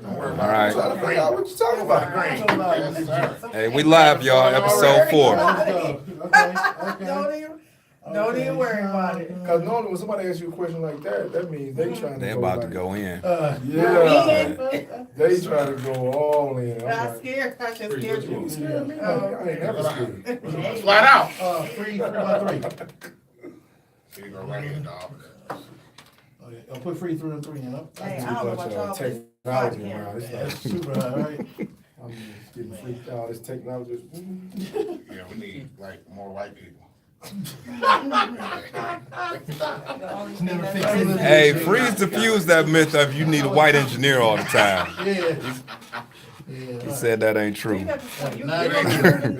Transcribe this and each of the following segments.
All right. Trying to figure out what you talking about. Hey, we live, y'all. Episode 4. Don't even worry about it. Because normally when somebody asks you a question like that, that means they trying to They go about like, to go in. Yeah. They trying to go all in. I'm I'm like, scared. I just scared you. you scared me? I ain't never scared. Flat out. 3, 3, 1, 3. Here you go right here, dog. Okay, I'll put free 3 and 3 in up. Hey, I don't know about y'all, but Technology around. It's That's like, super high, right? I'm just getting freaked out. This technology is. Yeah, we need like more white people. Hey, Freeze diffused that myth of you need a white engineer all the time. He said that ain't true. It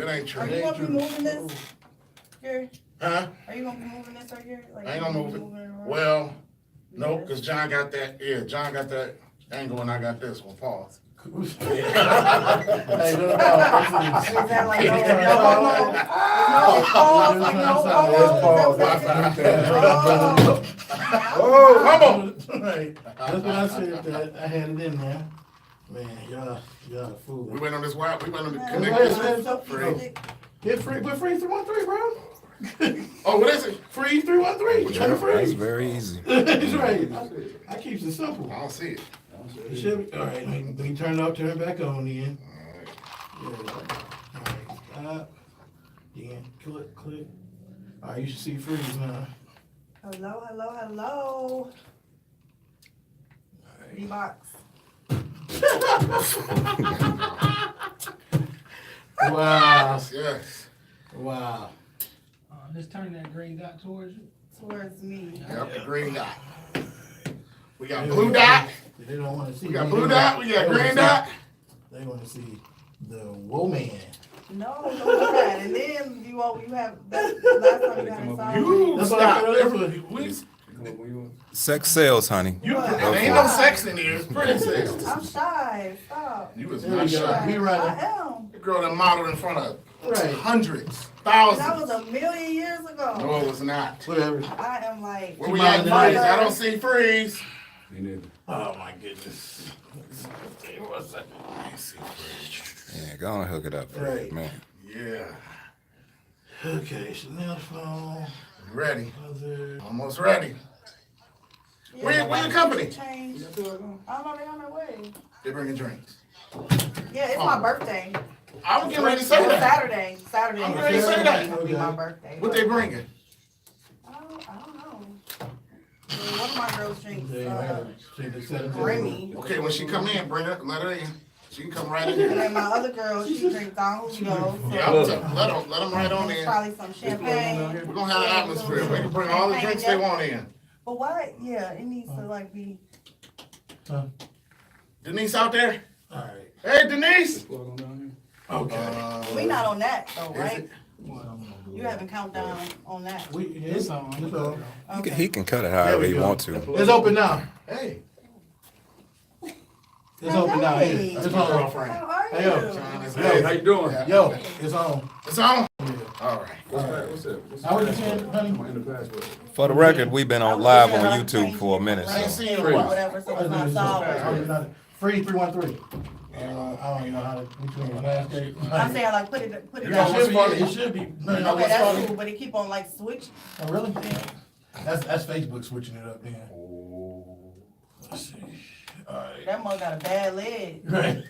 ain't true. Are you gonna be moving this, Gary? Huh? Are you gonna be moving this right here? Like, I ain't gonna move it. Well, no, because John got that. Yeah, John got that angle, and I got this one. Pause. Is that like no pause? Like no pause? Oh, come on. Right. That's what I said. That I had it in there. Man, y'all a fool. We went on this wild. We went on the Wait, connect wait, this. wait. Free. Hit free, put free 3, 1, 3, bro. Oh, what is it? Free 3, 1, 3. Try to That's free. very easy. That's right. I keeps it simple. I don't see it. It should be. All right, let me turn it off, turn it back on then. All right. Yeah. All right, stop. Then click. All right, you should see freeze now. Hello. D-box. Wow. Yes. Wow. Let's turn that green dot towards you. Towards me. Yep, the green dot. We got blue dot. They don't want to see. We got blue dot. We got green dot. They want to see the woe man. No, don't do that. And then you have that last time you had a song. You That's what I stop. feel. We Sex sells, honey. you. There ain't no sex in here. It's pretty sex. I'm shy. Stop. You was There we not go. shy. We I right. am. The girl that modeled in front of Right. hundreds, That was thousands. a million years ago. No, it was not. Whatever. I am like. Where we at, Mother. Freeze? I don't see Freeze. Oh my goodness. I see Freeze. Yeah, go on, hook it up, Freeze, Right. man. Yeah. Okay, Chanel phone. Ready. Other. Almost ready. Yeah, Where your company? Change. I don't know, they on their way. They bringing drinks. Yeah, it's my birthday. I was getting ready to say It's that. Saturday. I'm ready to say that. It'll be my birthday. What they bringing? I don't know. Yeah, one of my girls drinks Remy. Remy. Okay, when she come in, bring her, let her in. She can come right in And here. then my other girl, she drinks Don Julio. Yeah, let them right on There's in. probably some champagne. We're gonna have an atmosphere. They can bring all the drinks they want in. But why? Yeah, it needs to like be. Denise out there? All right. Hey, Denise. Okay. We not on that though, is right? it? You haven't countdown on that. It's on. It's on. He can cut it however he want to. It's open now. Hey. It's open now. Hey. It's on. Girlfriend. How are you? Hey, yo. John is Yo, how you doing? Yo, it's on. It's on? All right. How was it, honey? For the record, we've been on live on YouTube for a minute, I ain't so. seen you in a while. Whatever, so it's not solid. Free 313. I don't even know how to between the last day. I'm saying like put it It down. should be. It should be. No, no, Okay, what's that's funny? cool, but it keep on like switch. Oh, really? That's Facebook switching it up then. Let's see. All right. That mug got a bad leg. Right.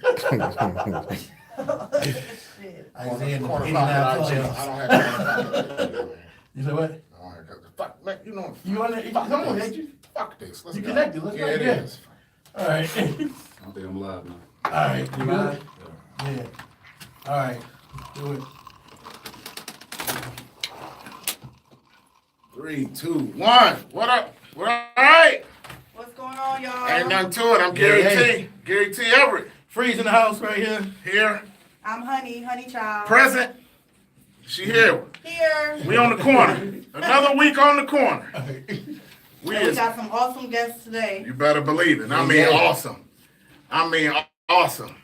Shit. Isaiah in the Corner 89 pocket, I plays. don't have You said what? I don't have fuck, man, you know. You on there? Come on, ain't you? Fuck this. Let's You go. connected, let's Yeah, go, it yeah. is. All right. I think I'm live now. All right. You good? Yeah. All right. Do it. 3, 2, 1. What up? What up? All right. What's going on, y'all? Ain't nothing to it. I'm Gary Yeah. T. Gary T. Everett. Freeze in the house right here. Here. I'm Honey Child. Present. She here. Here. We on the corner. Another week on the corner. We And we is. got some awesome guests today. You better believe it. I mean, awesome. I mean, awesome.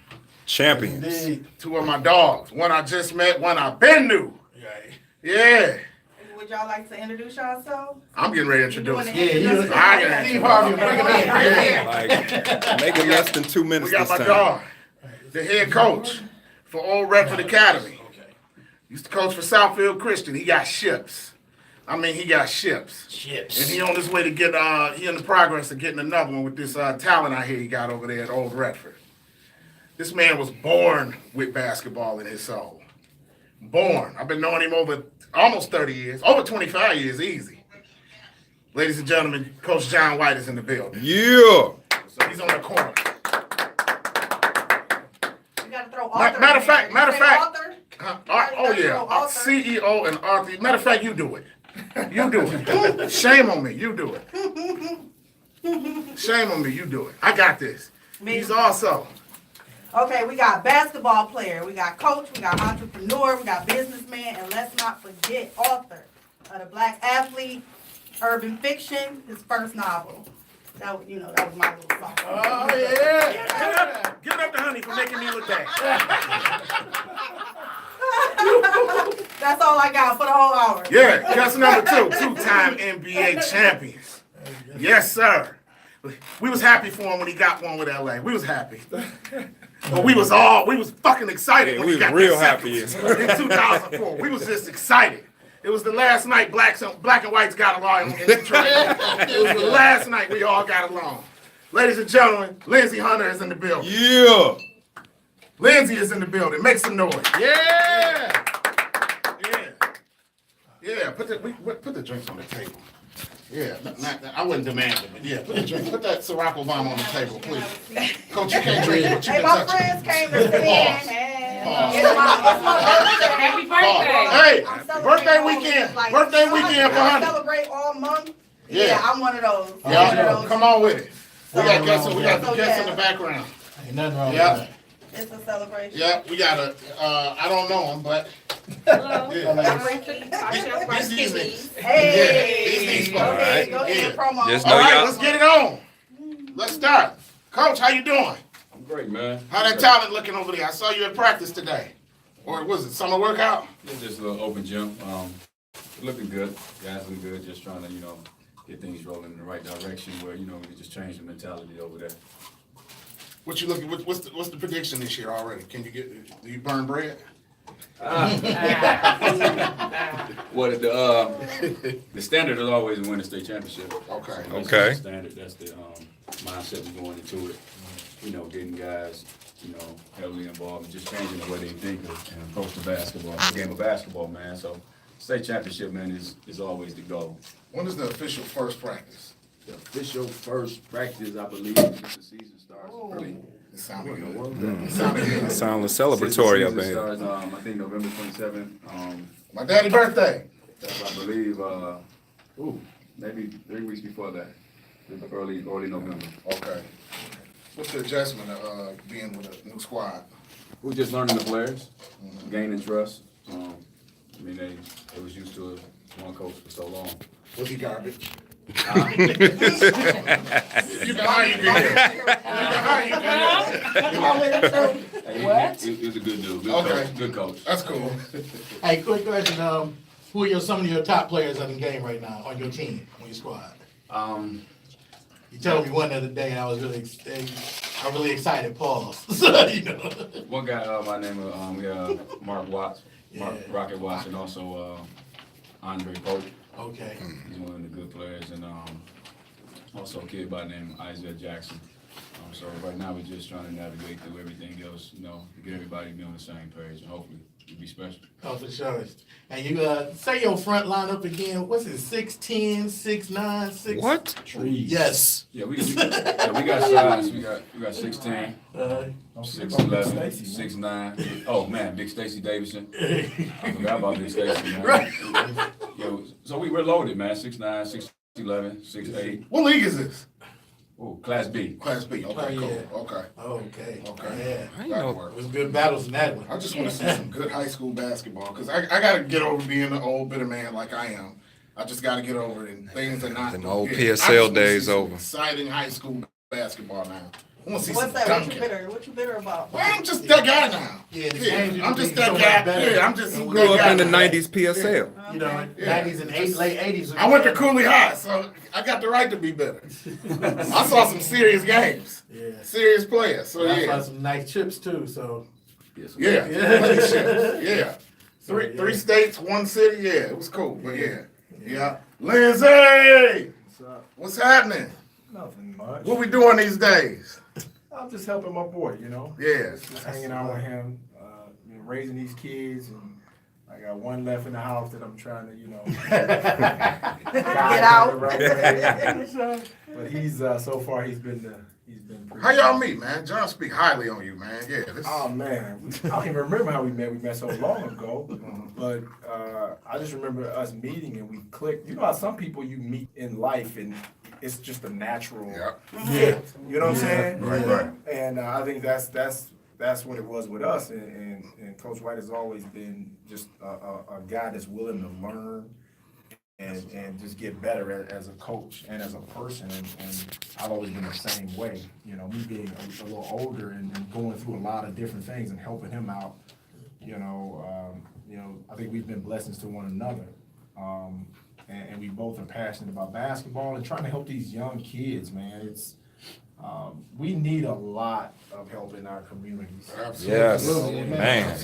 Champions. Indeed. 2 of my dogs. One I just met. One I been knew. Right. Yeah. would y'all like to introduce yourselves? I'm getting ready to introduce. You Yeah, you introduce know, I yourself? Steve Harvey, bring it back right Yeah. here. Like, make it less than 2 minutes We got this my time. dog, the head coach for Old Redford Academy. Used to coach for Southfield Christian. He got ships. I mean, he got ships. And he on his way to get, he in the progress of getting another one with this talent I hear he got over there at Old Redford. This man was born with basketball in his soul. Born. I've been knowing him over almost 30 years, over 25 years, easy. Ladies and gentlemen, Coach John White is in the building. Yeah. So he's on the corner. You gotta throw author Matter of in there. fact, matter of You say fact. author? Oh yeah, CEO and author. Matter of fact, you do it. You do it. Shame on me, you do it. Shame on me, you do it. I got this. Me? He's also. Okay, we got basketball player, we got coach, we got entrepreneur, we got businessman, and let's not forget author of the Black Athlete, urban fiction, his first novel. That was, that was my little song. Oh, yeah. Give it up to Honey for making me look bad. That's all I got for the whole hour. Yeah, guess number 2, 2-time NBA champions. Yes, sir. We was happy for him when he got one with LA. We was happy. But we was fucking excited Yeah, when we he got was real that happy. second in 2004. We was just excited. It was the last night black and whites got along in Detroit. It was the last night we all got along. Ladies and gentlemen, Lindsey Hunter is in the building. Yeah. Lindsey is in the building. Make some noise. Yeah. Yeah. Put the drinks on the table. Yeah, I wouldn't demand it, but yeah, put the drink. Put that Ciroc Obama on the table, please. Coach, you can't drink it, but you Hey, can my touch it. friends came to sit in, Pause. and Pause. it's my birthday. Happy birthday. Hey, I'm celebrating birthday all weekend. this, like, Birthday weekend for I Honey. celebrate all month. Yeah. Yeah, I'm one of those. I'm one Yeah, of those. come on with it. We got So, guests. We got the so, guests in yeah. the background. Ain't nothing wrong Yeah. with that. It's a celebration. Yeah, we got a. I don't know him, but Hello. yeah. I'm He's easy. Hey, Yeah. go ahead, Alright. go ahead, promo. Just All know right, y'all- let's get it on. Let's start. Coach, how you doing? I'm great, man. How that talent looking over there? I saw you at practice today. Or was it summer workout? It's just a little open gym. Looking good. Guys looking good. Just trying to, get things rolling in the right direction where, we can just change the mentality over there. What you looking? What's the prediction this year already? Can you do you burn bread? Well, the standard is always to win the state championship. Okay. That's Okay. the standard. That's the mindset we're going into it. Getting guys, heavily involved and just changing the way they think and approach the basketball, the game of basketball, man. So, state championship, man, is always the goal. When is the official first practice? The official first practice, I believe, since the season starts. Early. It sounded good. Mm. It sounded good. Sounding Since the celebratory up season in here. starts, I think November 27th. My daddy's birthday. That's, I believe, maybe 3 weeks before that. Early November. Okay. What's the adjustment of being with a new squad? We're just learning the players, gaining trust. They was used to one coach for so long. Was he garbage? You can hire you good. He was a good dude. Good Okay. coach. Good coach. That's cool. Hey, quick question. Who are some of your top players in the game right now on your team, on your squad? You told me one the other day, and I was really excited. Pause. One guy by the name of we have Mark Watts, Mark Yeah. Rocket Watts, and also Andre Pope. Okay. He's one of the good players, and also a kid by the name of Isaiah Jackson. So right now we're just trying to navigate through everything else, to get everybody to be on the same page, and hopefully it'll be special. Oh, for sure. And you say your front lineup again. What's it? 6'10", 6'9", 6. What? Yes. Yeah, we got size. We got 6'10", 6'11", 6'9". Oh man, Big Stacey Davidson. I forgot about Big Stacey, man. Right. So we're loaded, man. 6'9", 6'11", 6'8". What league is this? Oh, Class B. Class B. Okay, Oh, cool. yeah. Okay. Okay. Okay. I Yeah. know. That works. It was good battles in that one. I just want to see some good high school basketball because I got to get over being an old bitter man like I am. I just got to get over it, and things are not. Them old yeah. PSL I just wanna days see some over. Exciting high school basketball now. I want to see What's some that? dunking. What you bitter about? Well, I'm just that guy now. Yeah, the games I'm used to just be so that much guy. better. Yeah, I'm just You that Grew guy up in the now. '90s PSL. You know, Yeah. 90s and late 80s. I went to Cooley High, so I got the right to be better. I saw some serious games, Yeah. serious players. So I saw yeah, some nice chips too. So Yes, yeah, yeah. Three states, one city. Yeah, it was cool. But yeah. Lindsey, what's happening? Nothing much. What we doing these days? I'm just helping my boy, you know. Yeah. Just hanging out with him, raising these kids, and I got one left in the house that I'm trying to, Get out. But he's so far he's been pretty. How y'all meet, man? John speak highly on you, man. Yeah. Oh man, I don't even remember how we met. We met so long ago, but I just remember us meeting and we clicked. You know how some people you meet in life and it's just a natural fit. You know what I'm saying? Right. And I think that's what it was with us. And Coach White has always been just a guy that's willing to learn and just get better as a coach and as a person. And I've always been the same way. You know, me being a little older and going through a lot of different things and helping him out. I think we've been blessings to one another. And we both are passionate about basketball and trying to help these young kids, man. It's we need a lot of help in our communities. Yes, Absolutely. man.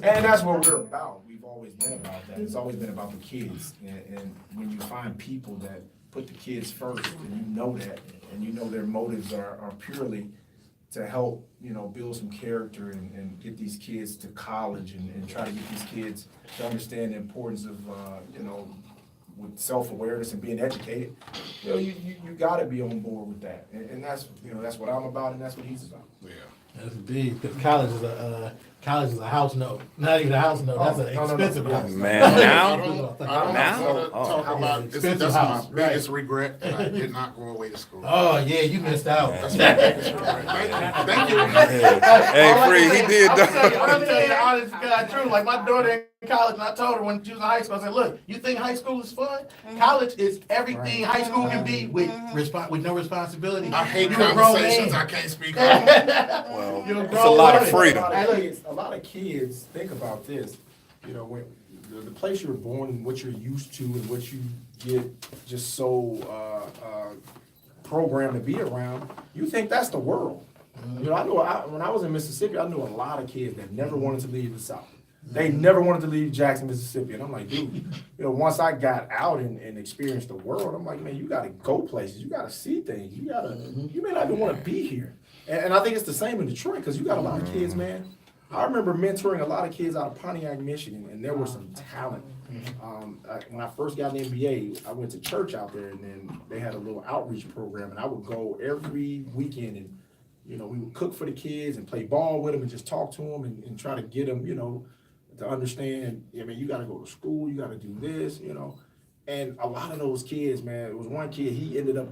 And that's what we're about. We've always been about that. It's always been about the kids. And when you find people that put the kids first, and you know that, and you know their motives are purely to help, build some character and get these kids to college and try to get these kids to understand the importance of, with self-awareness and being educated, you got to be on board with that. And that's, that's what I'm about and that's what he's about. Yeah. that's big because college is a house note. Not even a house note. That's an No. expensive house. Man, I now? don't Now? want to Oh. talk about this. Expensive That's house, my biggest regret that I did not go away to school. Oh yeah, you missed out. That's my biggest regret. Thank you. Hey, Free, he did I'm that. gonna tell you the honest to God truth. Like my daughter in college, and I told her when she was in high school, I said, "Look, you think high school is fun? College is everything high school can be with no responsibility. I hate You're a grown conversations man. I can't speak on. Well, You're a it's grown a lot of woman. freedom. Hey, look, a lot of kids think about this. When the place you're born and what you're used to and what you get just so programmed to be around, you think that's the world. When I was in Mississippi, I knew a lot of kids that never wanted to leave the South. They never wanted to leave Jackson, Mississippi. And I'm like, dude, once I got out and experienced the world, I'm like, man, you got to go places. You got to see things. You may not even want to be here. And I think it's the same in Detroit because you got a lot of kids, man. I remember mentoring a lot of kids out of Pontiac, Michigan, and there was some talent. When I first got in the NBA, I went to church out there, and then they had a little outreach program, and I would go every weekend, and we would cook for the kids and play ball with them and just talk to them and try to get them, to understand. You got to go to school, you got to do this, And a lot of those kids, man, it was one kid. He ended up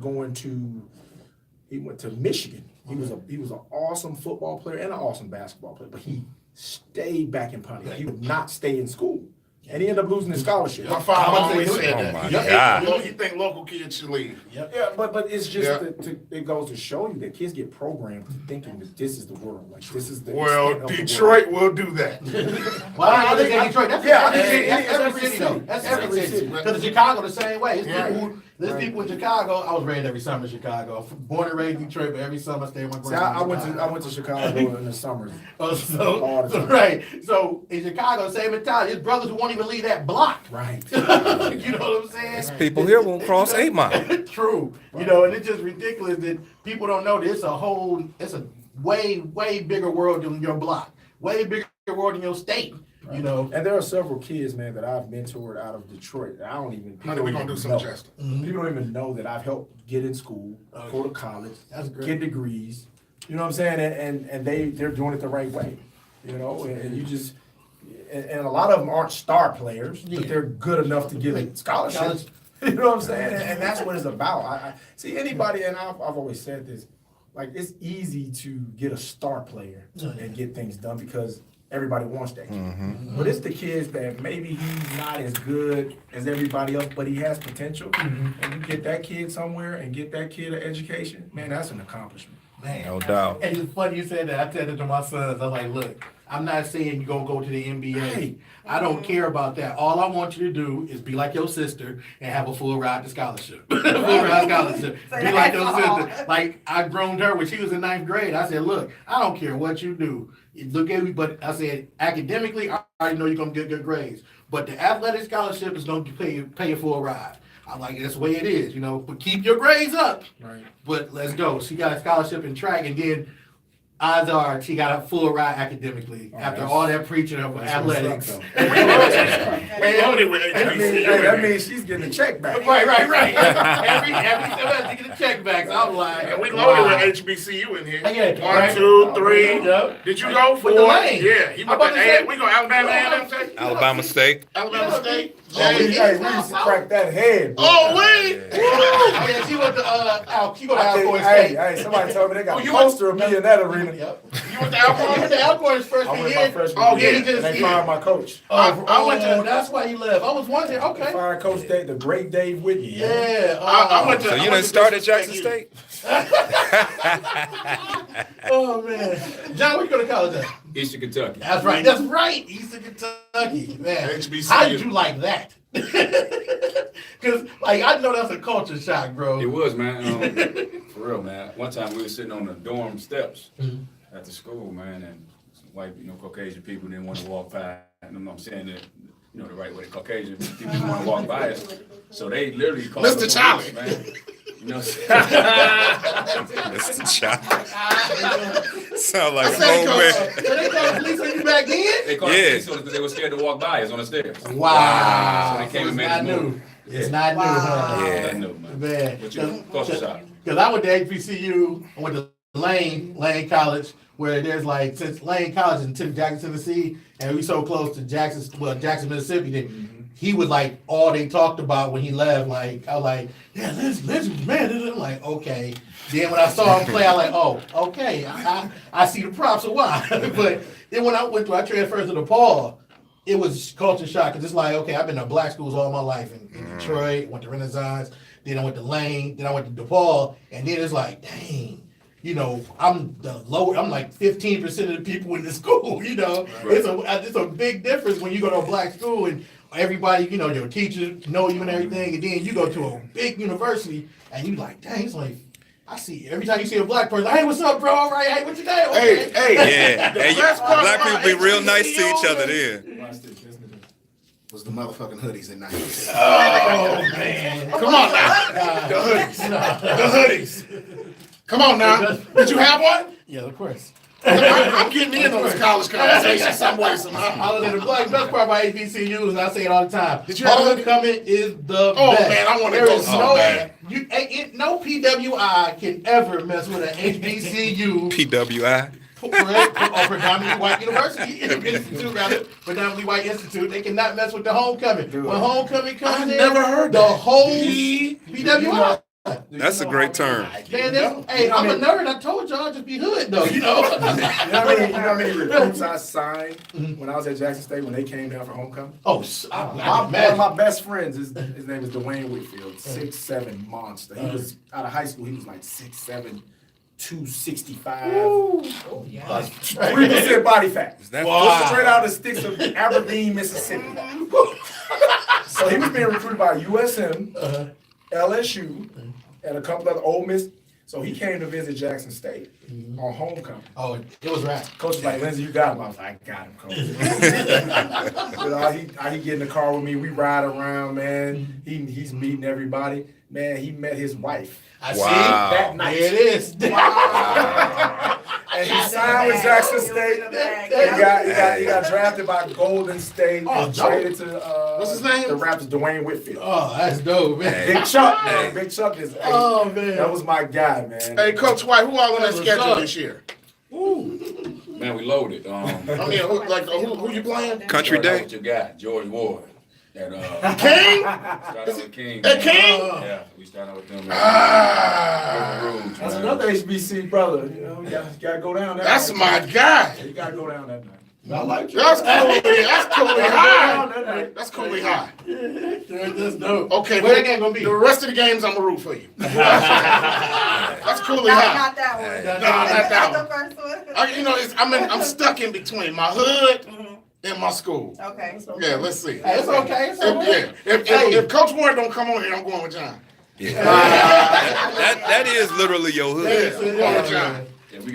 he went to Michigan. He was an awesome football player and an awesome basketball player, but he stayed back in Pontiac. He would not stay in school. And he ended up losing his scholarship. My father always said Oh, that. my He God. He think local kids should leave. Yeah, but it's just Yeah. it goes to show you that kids get programmed thinking that this is the world. Like this is the Well, extent of the world. Detroit will do that. Well, I think in Detroit. That's Yeah, every city though. That's every Every city. city. Because in Chicago the same way. Right. There's people in Chicago. I was raised every summer in Chicago. Born and raised in Detroit, but every summer I stayed with my See, grandma. I went to Chicago in the summers. Oh, all the so time. right. So in Chicago, same mentality. His brothers who won't even leave that block. Right. You know what I'm saying? People here won't cross 8 Mile. True. And it's just ridiculous that people don't know that it's a way, way bigger world than your block. Way bigger world than your state. And there are several kids, man, that I've mentored out of Detroit. I don't even. Honey, we're going to do some know. adjusting. People don't even know that I've helped get in school, go to college, That's great. get degrees. You know what I'm saying? And they're doing it the right way. And you just and a lot of them aren't star players, but they're good enough to get a scholarship. You know what I'm saying? And that's what it's about. I see anybody, and I've always said this, like it's easy to get a star player and get things done because everybody wants that kid. But it's the kids that maybe he's not as good as everybody else, but he has potential. And you get that kid somewhere and get that kid an education, man, that's an accomplishment. Man. No doubt. And it's funny you said that. I said it to my sons. I was like, look, I'm not saying you're going to go to the NBA. I don't care about that. All I want you to do is be like your sister and have a full ride to scholarship. Full ride scholarship. Be like your sister. Like, I groomed her when she was in 9th grade. I said, look, I don't care what you do. Look at me, but I said, academically, I already know you're going to get good grades. But the athletic scholarship is going to pay you for a ride. I'm like, that's the way it is, you know. But keep your grades up. Right. But let's go. She got a scholarship in track, and then odds are she got a full ride academically after all that preaching of athletics. We loaded with That means she's getting a check back. Right. every semester get a check back. So I'm like, And we loaded with HBCU in here. Yeah, 1, right. 2, 3. Yep. Did you go for With the one? lane. Yeah, he I'm went about to to say- we go Alabama A&M State. Alabama State. Alabama State. Hey, we used to crack that head. Bro. Oh, wait. Oh, yeah, she went to Alcorn State. Hey, somebody told me they got Oh, a you poster of me in that arena. Yep. You went to He Alcorn? went to Alcorn's I freshman went my year. freshman Oh, year, yeah, he just- and they fired my coach. I went to- That's why you left. I was wondering. They Okay. fired Coach Dave, the great Dave Whitney. Yeah. I went to. So I you went didn't to start at Jackson Jackson State. State? Oh man, John, where you go to college at? Eastern Kentucky. That's right. That's right. Eastern Kentucky, man. HBCU. How did you like that? Because like I know that's a culture shock, bro. It was, man. For real, man. One time we were sitting on the dorm steps at the school, man, and some white, Caucasian people didn't want to walk by. And I'm saying that, the right way, the Caucasian people didn't want to walk by us. So they literally called Mr. us Charlie. man. Mr. Child. Sound like an said old Coach. man. So they called the police on you back then? They called Yeah. us because they were scared to walk by us on the stairs. Wow. So they came and it's made not us move. new. It's not new, Wow. huh? Yeah. I know, man. Man. But you culture shock. Because I went to HBCU, I went to Lane College, where there's like, since Lane College in Jackson, Tennessee, and we so close to Jackson, Mississippi, that he was like all they talked about when he left. Like, I was like, yeah, Lindsey, man. I'm like, okay. Then when I saw him play, I was like, oh, okay. I see the props of why. But then when I transferred to DePaul, it was culture shock. Because it's like, okay, I've been to black schools all my life in Detroit, went to Renaissance, then I went to Lane, then I went to DePaul, and then it's like, dang. I'm like 15% of the people in the school, It's a big difference when you go to a black school and everybody, your teachers know you and everything, and then you go to a big university and you like, dang, it's like, I see, every time you see a black person, hey, what's up, bro? All right, hey, what you doing? Okay. Hey. Yeah. The Hey, best part black about people be real nice to HBCU, each other then. Watch this, listen to this. Was the motherfucking hoodies at night. Oh, man. Come on now. The hoodies. Come on now. Did you have one? Yeah, of course. I'm getting in on this college conversation some way, somehow. Other than the best part about HBCUs, and I say it all the time, Did you have a hoodie? homecoming is the Oh, best. man, I wanna There go is so no, bad. no PWI can ever mess with an HBCU PWI. or predominantly white university, institute rather, predominantly white institute. They cannot mess with the homecoming. When homecoming comes I've in, never heard the that. whole PWI. That's a great term. Man, hey, I'm a nerd. I told y'all just be hood though, You know how many recruits I signed when I was at Jackson State when they came down for homecoming? Oh, One of my best friends, his name is Dwayne Whitfield, 6'7" monster. He was out of high school. He was like 6'7", 265. 3% body fat. That Just straight out of the sticks of Aberdeen, Mississippi. So he was being recruited by USM, LSU, and a couple other Ole Miss. So he came to visit Jackson State on homecoming. Oh, it was rap. Coach was like, Lindsey, you got him. I was like, I got him, coach. He get in the car with me. We ride around, man. He's meeting everybody. Man, he met his wife I Wow. see. that night. There it is. And he signed with Jackson State. He got drafted by Golden State and traded to What's his name? the Raptors, Dwayne Whitfield. Oh, that's dope, man. Big Chuck, man. Big Chuck is. Oh, man. That was my guy, man. Hey, Coach White, who all on that What's schedule up? this year? Man, we loaded. I mean, who you playing? Country Started out Day. with your guy, George Ward. At, King? started out with King. Hey, man. King? Yeah, we started out with them. Ah, That's another HBC brother. You gotta go down that that's night. my guy. You gotta go down that night. I like you. That's coolly Down high. that night. That's coolly high. That's dope. Okay, Where that game gonna be? the rest of the games, I'm gonna root for you. That's coolie Not high. that one. Hey. No, not that The one. first one. You know, I'm stuck in between my hood and my school. Okay. Yeah, let's see. Hey, it's okay. It's okay. If Coach Ward don't come on here, I'm going with John. Yeah. that is literally your hood. Yeah, I'm going with John. Yeah, we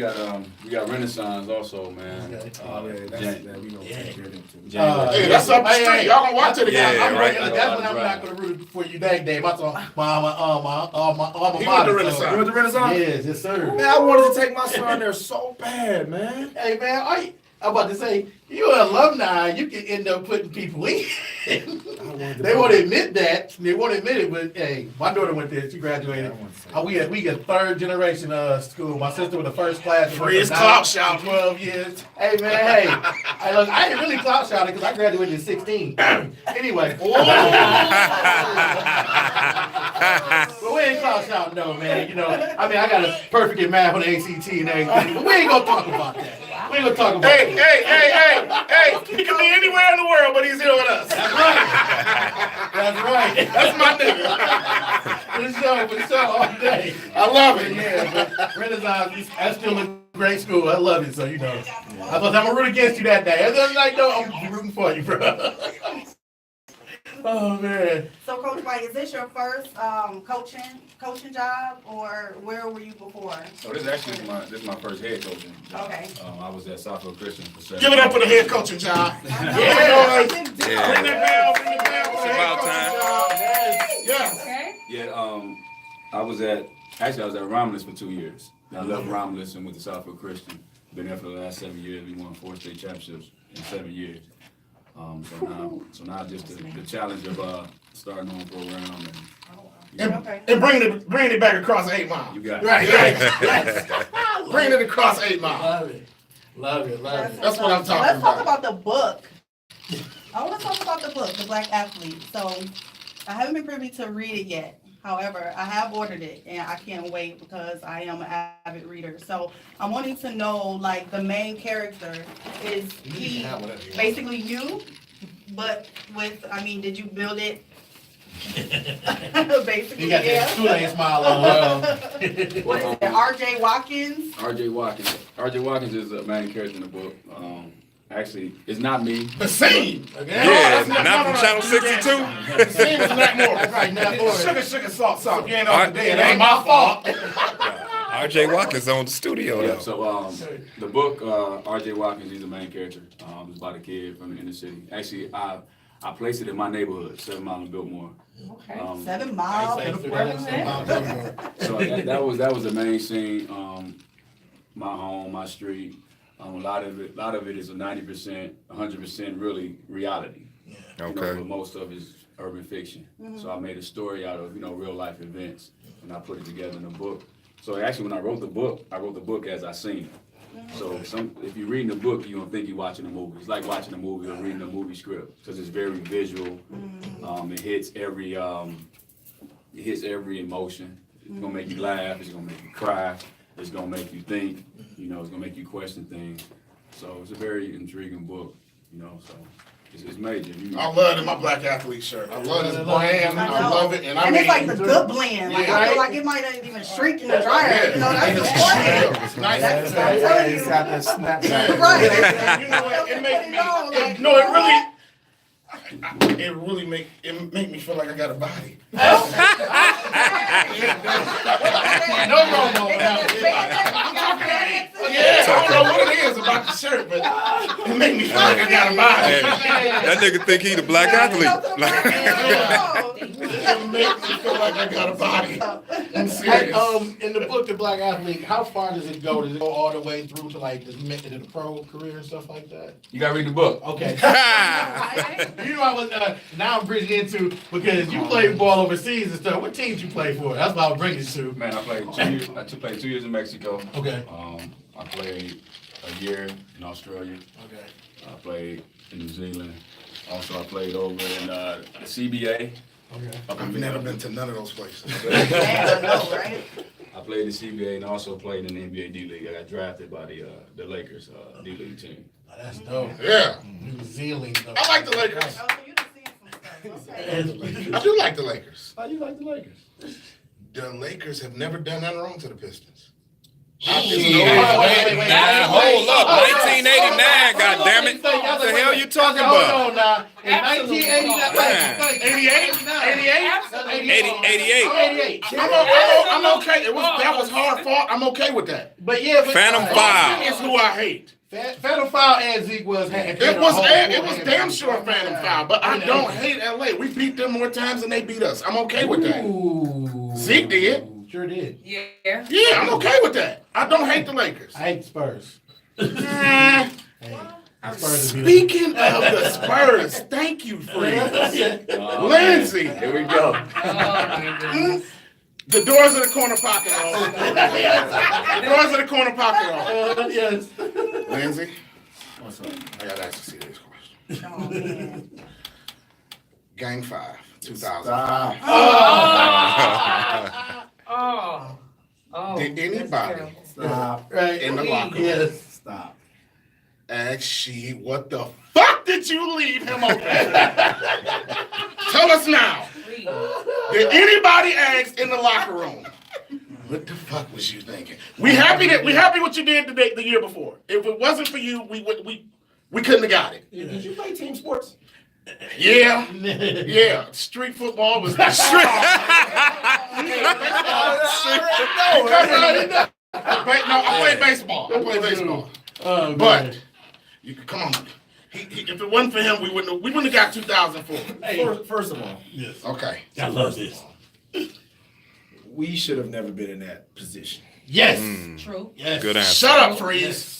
got Renaissance also, man. Okay. Jan- We gonna take care of them too. January. Hey, that's up the street. Y'all gonna watch it Yeah, again. right. That's when I'm not gonna root for you that day. My alma He went to mater. Renaissance. You went to Renaissance? Yes, sir. Man, I wanted to take my son there so bad, man. Hey man, I'm about to say, you're an alumni, you can end up putting people in. They won't admit that. They won't admit it, but hey, my daughter went there, she graduated. We got third generation school. My sister was the first class. Free as clout shout. 12 years. Hey man, hey. Look, I ain't really clout shouting because I graduated in 16. Anyway. But we ain't clout shouting though, man. You know, I mean, I got a perfect in math on the ACT and everything, but we ain't gonna talk about that. We ain't gonna talk about Hey, that. hey, he can be anywhere in the world, but he's here with us. That's right. That's my nigga. For the show, all day. I love it. Yeah, but Renaissance, that's still a great school. I love it, so you know. I'm gonna root against you that day. Other than like, no, I'm rooting for you, bro. Oh man. So, Coach Mike, is this your first coaching job, or where were you before? So this actually is my first head coaching job. Okay. I was at Southfield Christian for 7 Give it up for the head coaching job. Yeah. Yeah. Bring that bell, bring the bell for the head About time. coaching job. Yes. Okay. Yeah, I was at Romulus for 2 years. I left Romulus and went to Southfield Christian. Been there for the last 7 years. We won 4 state championships in 7 years. So now just the challenge of starting on program And bringing it back across 8 Mile. you got it. Right. Bringing it across 8 Mile. Love it. That's what I'm talking Let's talk about. about the book. I want to talk about the book, The Black Athlete. So, I haven't been privy to read it yet. However, I have ordered it, and I can't wait because I am an avid reader. So, I'm wanting to know, like, the main character, is he basically you? But did you build it? Basically, You got yeah. that Kool-Aid smile on. What is it, R.J. Watkins? R.J. Watkins. R.J. Watkins is the main character in the book. Actually, it's not me. The scene. Yeah, not from Channel 62. The scene is not more. That's right, not more. Sugar, salt. You ain't All off right. the day. It ain't my fault. R.J. Watkins on the studio Yeah, though. so the book, R.J. Watkins, he's the main character. It's about a kid from the inner city. Actually, I placed it in my neighborhood, 7 Mile and Biltmore. Okay, Um, 7 miles. So that was the main scene. My home, my street. A lot of it is a 90%, 100% really reality. You know, Okay. but most of it is urban fiction. So I made a story out of real life events, and I put it together in a book. So actually, when I wrote the book as I seen it. So if you're reading the book, you're gonna think you're watching a movie. It's like watching a movie or reading a movie script because it's very visual. It hits every emotion. It's gonna make you laugh. It's gonna make you cry. It's gonna make you think. It's gonna make you question things. So it's a very intriguing book. So it's major. I love it in my Black Athlete shirt. I love this brand. I love it. And I And mean, it's like the good blend. Like, I feel like it might not even shrink in the dryer. You know, that's important. It's nice. That's what I'm telling you. It's got the Snapchat. Right. You know what? It make me. It really make me feel like I got a body. No wrong with that. Yeah, I don't know what it is about the shirt, but it make me feel like I got a body. Hey, that nigga think he the black athlete. It makes me feel like I got a body. I'm Hey, serious. in the book, The Black Athlete, how far does it go? Does it go all the way through to like the pro career and stuff like that? You gotta read the book. Okay. You know, I was now I'm bridging into because you played ball overseas and stuff. What teams you play for? That's what I was bringing to. Man, I played 2 years. I played 2 years in Mexico. Okay. I played a year in Australia. Okay. I played in New Zealand. Also, I played over in the CBA. Okay. I've never been to none of those places. Yeah, I know, right? I played the CBA and also played in the NBA D-League. I got drafted by the Lakers D-League team. Oh, that's dope. Yeah, New Zealand. Though. I like the Lakers. Oh, so you done seen some stuff. Okay. I do like the Lakers. How do you like the Lakers? the Lakers have never done nothing wrong to the Pistons. Wait. Hold up, 1989, goddammit. What the hell you talking about? Hold on now. In Absolutely. 88. I'm okay. That was hard fought. I'm okay with that. But yeah, Phantom Foul. It's who I hate. Phantom Foul and Zeke was. It was damn sure a Phantom Foul, but I don't hate LA. We beat them more times than they beat us. I'm okay with that. Ooh. Zeke did. Sure did. Yeah. Yeah, I'm okay with that. I don't hate the Lakers. I hate the Spurs. Eh. Hey, Spurs are beautiful. Speaking of the Spurs, thank you, friends. Lindsey. Here we go. Oh my goodness. The doors of the corner pocket off. The doors of the corner pocket off. Yes. Lindsey, what's up? I gotta ask a serious question. Oh, man. Game 5, 2005. Oh. Oh. Did that's anybody terrible. Stop. Right. in the locker room Yes. Stop. ask she, what the fuck did you leave him open? Tell us now. Please. Did anybody ask in the locker room? What the fuck was you thinking? We happy what you did the year before. If it wasn't for you, we couldn't have got it. Did you play team sports? Yeah. Yeah. Street football was the street. No, I played baseball. Oh, But man. you could come on. If it wasn't for him, we wouldn't have got 2004. First of all, Yes. Okay. I love this. we should have never been in that position. Yes. True. Yes. Good answer. Shut up, Freeze.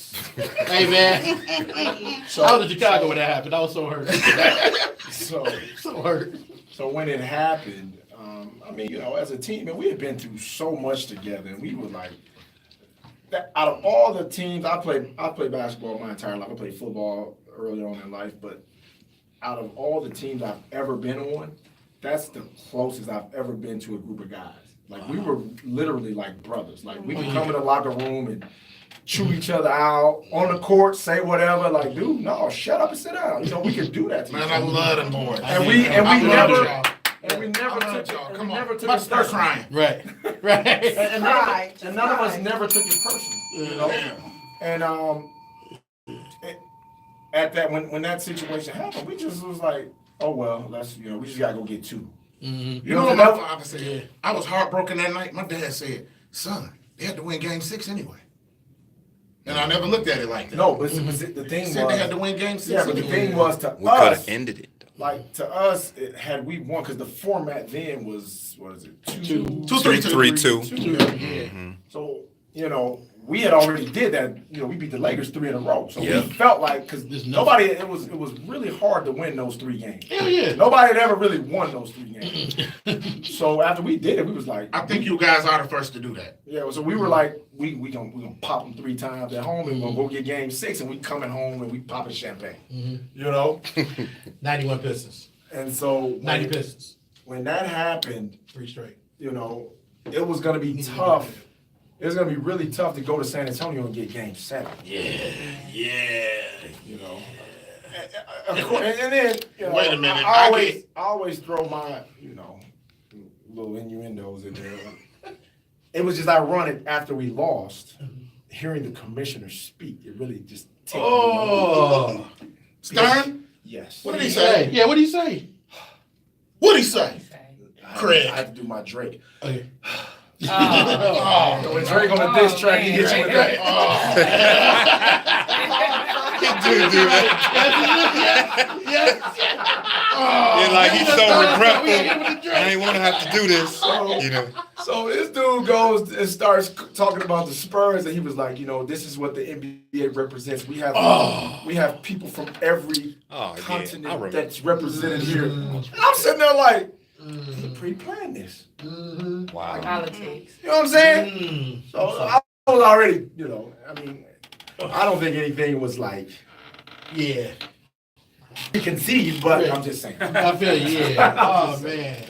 Hey, man. I was in Chicago when that happened. I was so hurt. So So hurt. when it happened, I mean, you know, as a team, and we had been through so much together, and we were like, out of all the teams, I played basketball my entire life. I played football early on in life, but out of all the teams I've ever been on, that's the closest I've ever been to a group of guys. Like, we were literally like brothers. Like, we could come in the locker room and chew each other out on the court, say whatever. Like, dude, no, shut up and sit down. You know, we could do that to Man, each I other. love them boys. And we I love never y'all. Come on. never took Let's it start personal. crying. Right. Right. And Right. none of us never took it personal, you know. And at that when that situation happened, we just was like, oh well, we just gotta go get two. Mm-hmm. You know what my father said? Yeah. I was heartbroken that night. My dad said, son, they had to win game 6 anyway. And I never looked at it like that. No, but the He thing said they had to was, win game 6 yeah, but the anyway. thing was to We could have us, ended it. like to us, had we won, because the format then was, what is it, 3-2. Yeah. So, you know, we had already did that. You know, we beat the Lakers 3 in a row. So Yeah. we felt like, because There's nobody, it was really hard to win those 3 games. Hell yeah. Nobody had ever really won those 3 games. So after we did it, we was like, I think you guys are the first to do that. yeah. So we were like, we gonna pop them 3 times at home, and we'll go get game 6, and we coming home and we popping champagne. You know. 91 Pistons. And so 90 Pistons. when that happened, 3 straight. you know, it was gonna be tough. It was gonna be really tough to go to San Antonio and get game 7. Yeah. You know. Of course, and then you know, Wait a minute, I I always throw my little innuendos in there. It was just ironic after we lost, hearing the commissioner speak. It really just ticked me off. Oh. Stern? Yes. What did he say? Yeah, what do you say? What did he say? I had to do my Drake. Okay. So when Drake on the diss track, he hits you with that. Yeah, like he's so regretful. I ain't want to have to do this. You know. So this dude goes and starts talking about the Spurs, and he was like, you know, this is what the NBA represents. We have people from every I continent remember. that's represented here. And I'm sitting there like, he pre-planned this. Wow. Politics. You know what I'm saying? So I was already, you know, I mean, I don't think anything was like Yeah. preconceived, but I'm just saying. I feel you, yeah. Oh, man.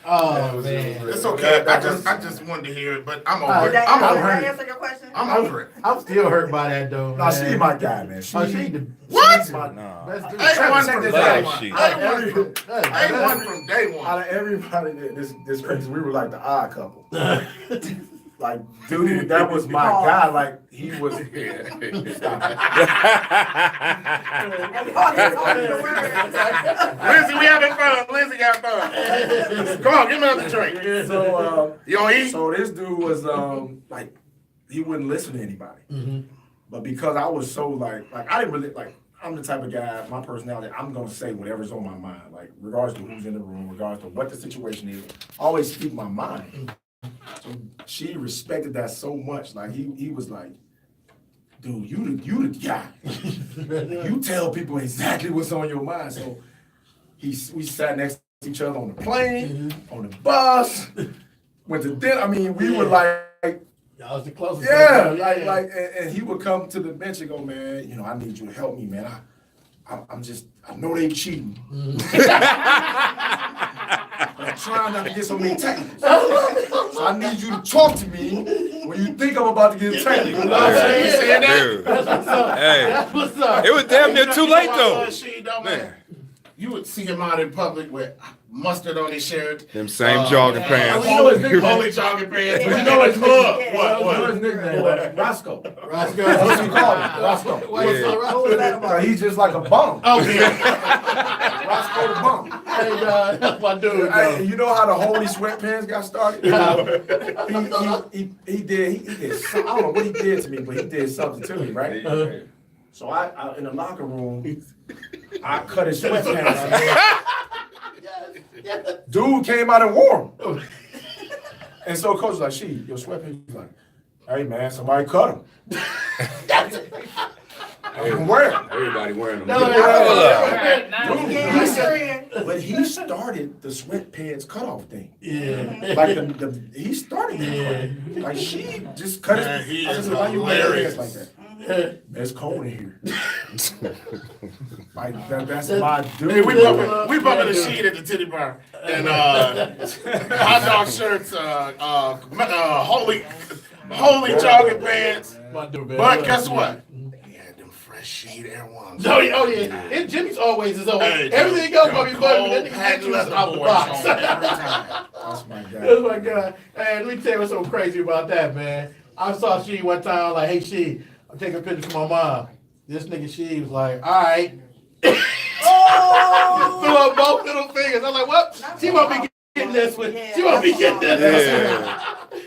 Oh, man. It's okay. I just wanted to hear it, but I'm over Did it. that I'm answer, over that it. answer your question? I'm over it. I'm still hurt by that, though, Nah, man. she my guy, man. Oh, she the What? she's my Nah. best dude. I ain't one check from this day out. one. She- I ain't one from day Out one. of everybody, this crazy, we were like the odd couple. Like, dude, that was my guy. Like, he was. And y'all just told me the word. Lindsey, we having fun. Lindsey got fun. Come on, give me another drink. So, You don't eat? so this dude was like, he wouldn't listen to anybody. But because I was so like I didn't really like. I'm the type of guy, my personality, I'm gonna say whatever's on my mind, like regardless to who's in the room, regardless to what the situation is, I always speak my mind. So she respected that so much. Like he was like, dude, you the guy. You tell people exactly what's on your mind. So we sat next to each other on the plane, on the bus, went to dinner. I mean, we were like, That was the closest. yeah, and he would come to the bench and go, man, you know, I need you to help me, man. I know they cheating. I'm trying not to get so many technicals. So I need you to talk to me when you think I'm about to get technical. You know what I'm saying? You saying that? Dude. Hey, That's what's up. it was damn near too late You know though. what she though, man? You would see him out in public with mustard on his shirt. Them same jogging pants. Holy jogging pants. But you know it's mud. What What? his nickname? Roscoe. Roscoe. That's what we call him. Roscoe. Why you say Roscoe? So he's just like a bum. Okay. Roscoe the bum. Hey, dog, that's my dude, Hey, though. you know how the holy sweatpants got started? He did something. I don't know what he did to me, but he did something to me, right? So I in the locker room, I cut his sweatpants. Dude came out and wore them. And so coach was like, your sweatpants. He's like, hey man, somebody cut them. I can wear them. Everybody wearing them. He said, but he started the sweatpants cutoff thing. Yeah. Like he started it. Like she just cut Man, his. he I is said, why you wear hilarious. pants like that? Man, it's cold in here. Like that's my dude. Hey, we bumping the sheet at the titty bar. And hot dog shirts, holy jogging pants. My dude, man. But guess what? He had them fresh sheet Air Ones. Oh yeah. And Jimmy's always is always. Hey, Everything else them gonna be better, but that cold nigga patent Andrews leather out the boys box. on every time. That's my guy. Oh my God. And let me tell you what's so crazy about that, man. I saw she one time, like, hey, she, I'm taking a picture for my mom. This nigga, she was like, all right. Oh! Threw up both little fingers. I'm like, what? She won't be getting this with. She won't be getting this. Yeah.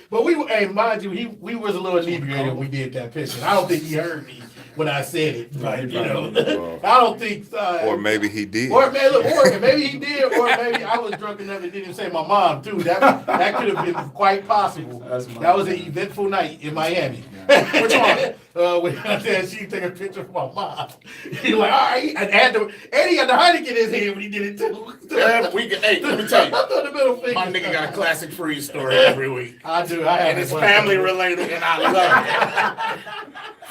But hey, mind you, we was a little inebriated when we did that picture. I don't think he heard me when I said it. But, you know, I don't think. Or maybe he did. Or maybe he did, or maybe I was drunk enough and didn't say my mom too. That could have been quite possible. That was an eventful night in Miami. Which one? When I said she took a picture of my mom. He like, all right, and he had the Heineken in his hand when he did it too. Hey, let me tell you. I thought the middle finger. My nigga got a classic freeze story every week. I do. I have And it's one. family related, and I love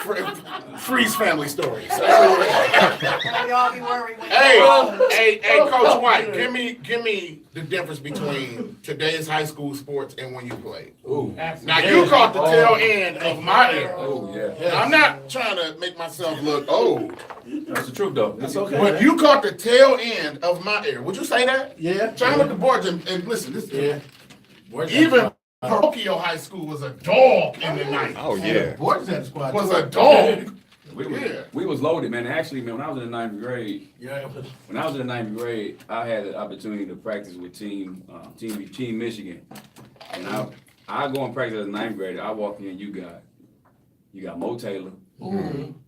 it. Freeze family stories. Y'all be worried. when Hey, Oh, Coach White, give me the difference between today's high school sports and when you played. Ooh. Now you caught the tail end of my era. Oh, yeah. I'm not trying to make myself look old, That's the truth, though. That's okay. but you caught the tail end of my era. Would you say that? Yeah. Trying to look the boards and listen. This Yeah. even Parochial High School was a dog in the night. Oh yeah. Boys had a squad. Was a dog. We was loaded, man. Actually, man, when I was in the 9th grade, Yeah. when I was in the 9th grade, I had the opportunity to practice with Team Michigan. And I go and practice as a 9th grader. I walk in, you got Mo Taylor,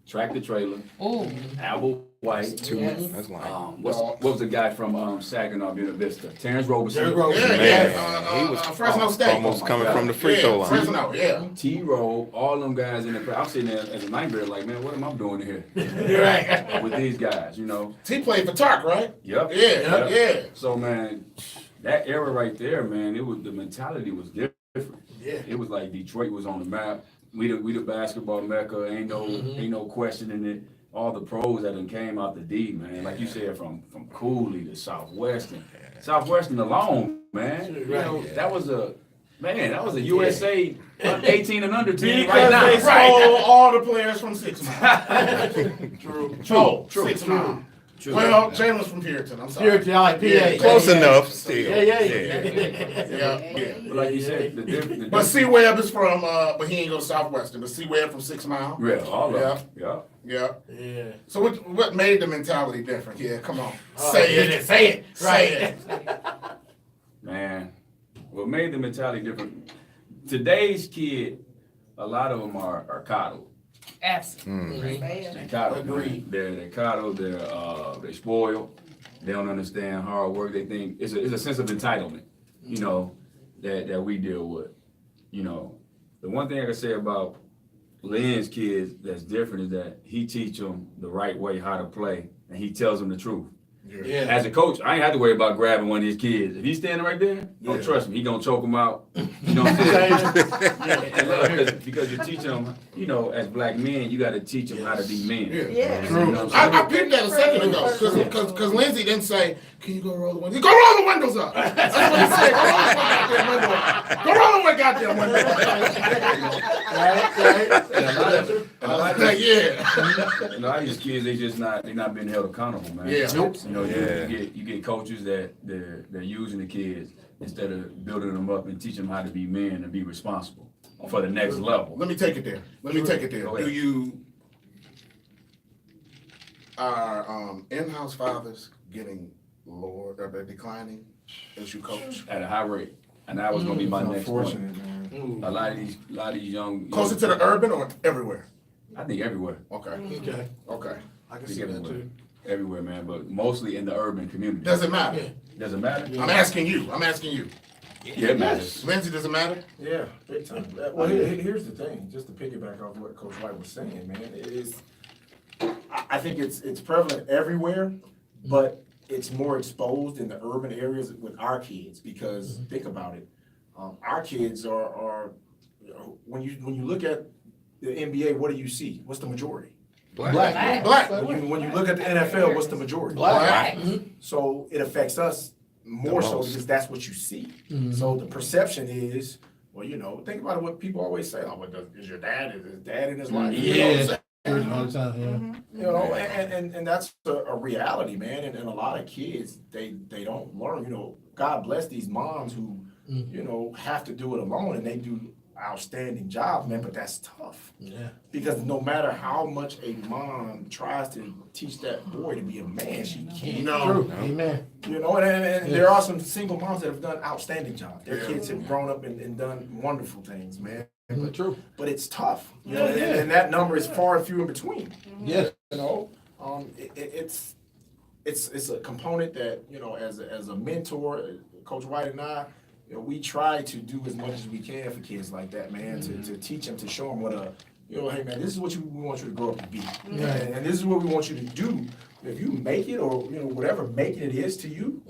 Tractor Trailer, Albert White. That's lying. What was the guy from Saginaw, Buena Vista? Terrence Roberson. Man, he was Fresno State. almost coming from the free throw line. Fresno, yeah. T-Row, all them guys in the I'm sitting there as a 9th grader like, man, what am I doing here Right. with these guys, you know? He played for Tark, right? Yep. Yeah. So, man, that era right there, man, the mentality was different. Yeah. It was like Detroit was on the map. We the basketball mecca. Ain't no questioning it. All the pros that done came out the D, man. Like you said, from Cooley to Southwestern. Southwestern alone man. You Right. know, that was a USA 18 and under team Because right now. they stole all the players from 6 Mile. True. True. True. 6 True. Mile. Well, Jalen's from Puritan. I'm sorry. Purity, I like PA. Yeah, Close Yeah, enough, still. Yeah. Yeah. But like you said, the difference. But C Webb is from, but he ain't go to Southwestern. But C Webb from 6 Mile. Yeah, all of them. Yeah. Yeah. Yeah. So what made the mentality different? Yeah, come on. Oh, Say yeah, it. Say it. Say Right. it. Man, what made the mentality different? Today's kid, a lot of them are coddled. Absolutely. They coddled. Agreed. They're coddled. They spoiled. They don't understand hard work. They think it's a sense of entitlement, you know, that we deal with. You know, the one thing I can say about Lynn's kids that's different is that he teach them the right way how to play, and he tells them the truth. Yeah. As a coach, I ain't have to worry about grabbing one of his kids. If he's standing right there, don't Yeah. trust me. He gonna choke him out. You know what I'm saying? And look, because you teach them, you know, as black men, you got to teach them how to be men. Yeah. You know what I'm saying? I picked that a second ago because Lindsey didn't say, "Can you go roll the windows?" Go roll the windows up. That's what he said. Go roll the goddamn windows. And a lot of these- Yeah. a lot of these kids, they're not being held accountable, man. Yeah. Nope. You know, Yeah. you get coaches that they're using the kids instead of building them up and teaching them how to be men and be responsible for the next level. Let me take it there. Go ahead. Do you are in-house fathers getting lower or they're declining as you coach? At a high rate. And that was gonna be my next point. Unfortunate, man. A lot of these young Closer to the urban or everywhere? I think everywhere. Okay. Okay. Okay. I can I see think that everywhere. too. Everywhere, man, but mostly in the urban community. Does it matter? Yeah. Does it matter? I'm asking you. Yeah, it matters. Lindsey, does it matter? Yeah, big time. Well, here's the thing, just to piggyback off what Coach White was saying, man, it is, I think it's prevalent everywhere, but it's more exposed in the urban areas with our kids, because think about it. Our kids are, when you look at the NBA, what do you see? What's the majority? Black. Black. When you look at the NFL, what's the majority? Black. So it affects us more The so most. because that's what you see. So the perception is, well, you know, think about what people always say. Oh, what is your dad? Is his dad in his life? You know what I'm saying? All the time, You know, and that's a reality, man. And a lot of kids, they don't learn. You know, God bless these moms who, you know, have to do it alone, and they do outstanding job, man. But that's tough. Yeah. Because no matter how much a mom tries to teach that boy to be a man, she can't. True. Amen. You know, and there are some single moms that have done outstanding jobs. Their Yeah. kids have grown up and done wonderful things, man. True. But it's tough, you know, Yeah. and that number is far and few in between. Yes. You know, it's a component that, you know, as a mentor, Coach White and I, you know, we try to do as much as we can for kids like that, man, to teach them, to show them what you know, hey man, this is what we want you to grow up to be, and this is what we want you to do. If you make it, or you know, whatever making it is to you,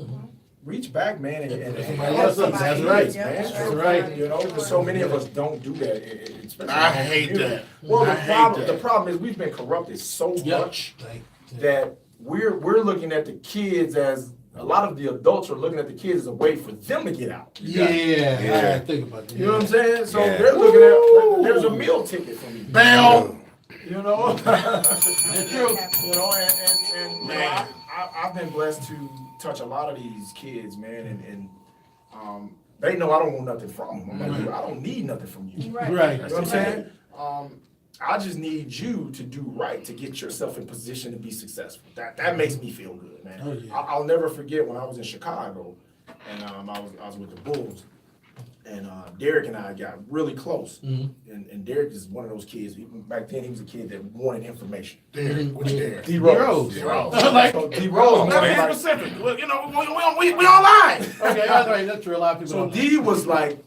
reach back, man, and Somebody help else up. That's somebody right. else, man. That's right. You know, because so many of us don't do that. Especially I in the hate community. that. Well, I hate the that. problem is we've been corrupted so Yep. much that we're looking at the kids as a lot of the adults are looking at the kids as a way for them to get out. Yeah. Yeah. I think about that. You know what I'm saying? So Yeah. they're looking at there's a meal ticket for me. Bell. You know, you know, and you know, I've been blessed to touch a lot of these kids, man, and they know I don't want nothing from them. I'm like, dude, I don't need nothing from you. Right. You know what I'm saying? I just need you to do right to get yourself in position to be successful. That makes me feel good, man. Oh, yeah. I'll never forget when I was in Chicago, and I was with the Bulls, and Derek and I got really close. And Derek is one of those kids. Back then, he was a kid that wanted information. Derek, which Derek? D Rose. D-Rose. So D Rose. Let's man, be like- specific. Well, you know, we online. Okay, that's right. That's true. A lot of people So don't know. D was like